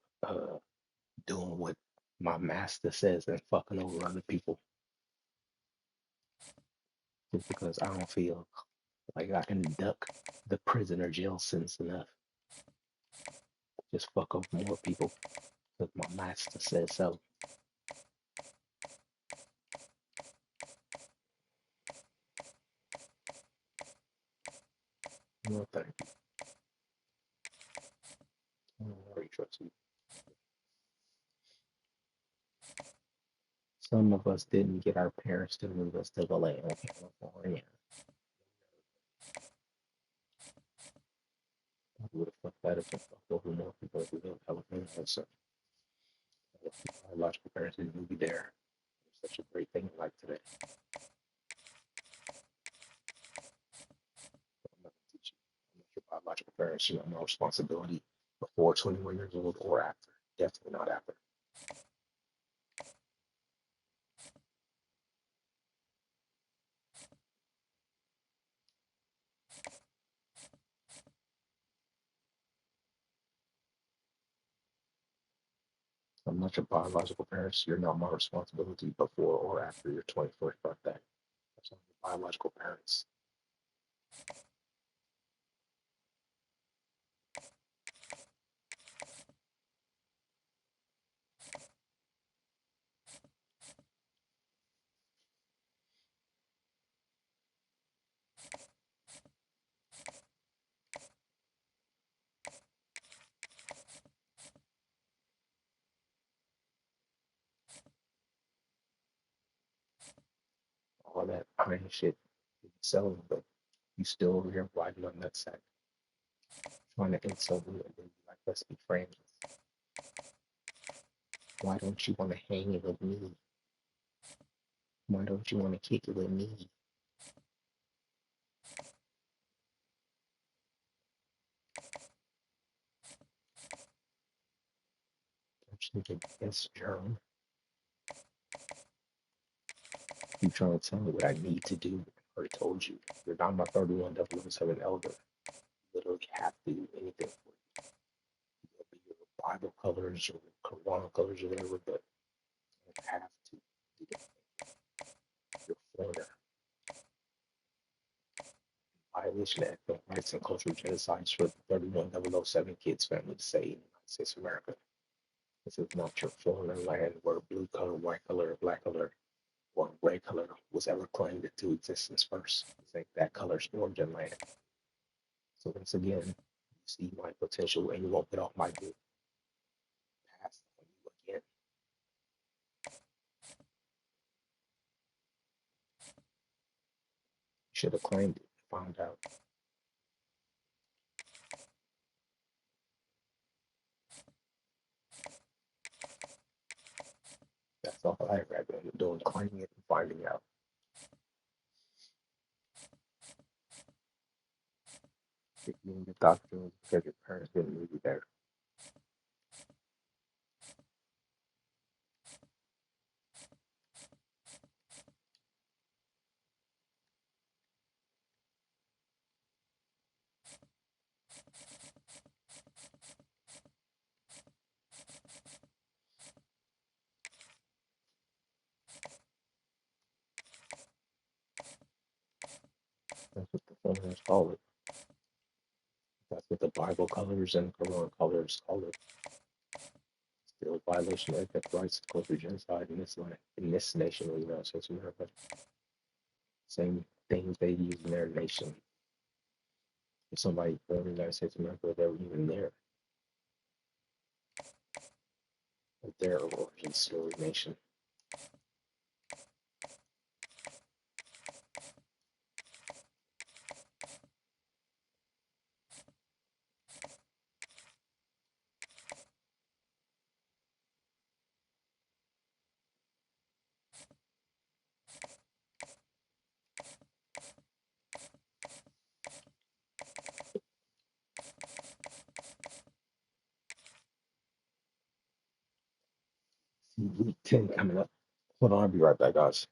A: doing what my master says and fucking over other people just because I don't feel like I can duck the prison or jail sentence enough. Just fuck over more people because my master says so. No, thank you. I don't really trust you. Some of us didn't get our parents to move us to the land of California. I would have fucked that up and fucked over more people if we lived in California. So, biological parents didn't move you there. It's such a great thing like today. I'm not gonna teach you. I'm not your biological parents. You have no responsibility before 21 years old or after. Definitely not after. I'm not your biological parents. You're not my responsibility before or after your 21st birthday. That's not your biological parents. All that iron shit is selling, but you still over here riding on that sack, trying to insult me and then be like, let's be friends. Why don't you want to hang it with me? Why don't you want to kick it with me? I'm just thinking, yes, Jerome. You trying to tell me what I need to do? I already told you. You're not my 31-007 elder. You literally have to do anything for you. Be your Bible colors or Quran colors or whatever, but you have to do it. You're a foreigner. Violation of ethnic rights and cultural genocides for the 31007 kids family to say in the United States of America. This is not your foreign land where blue color, white color, black color, or gray color was ever claimed into existence first. This ain't that color's origin land. So once again, you see my potential and you won't get off my good path on you again. Should have claimed it. Found out. That's all I ever been doing, claiming it and finding out. If you didn't get doctrine because your parents didn't leave you there. That's what the foreigners call it. That's what the Bible colors and Quran colors call it. Still a violation of ethnic rights, culture, genocide in this nation of the United States of America. Same things they use in their nation. If somebody born in the United States of America, they were even there. Of their origin story nation. Week 10 coming up. Hold on, I'll be right back, guys.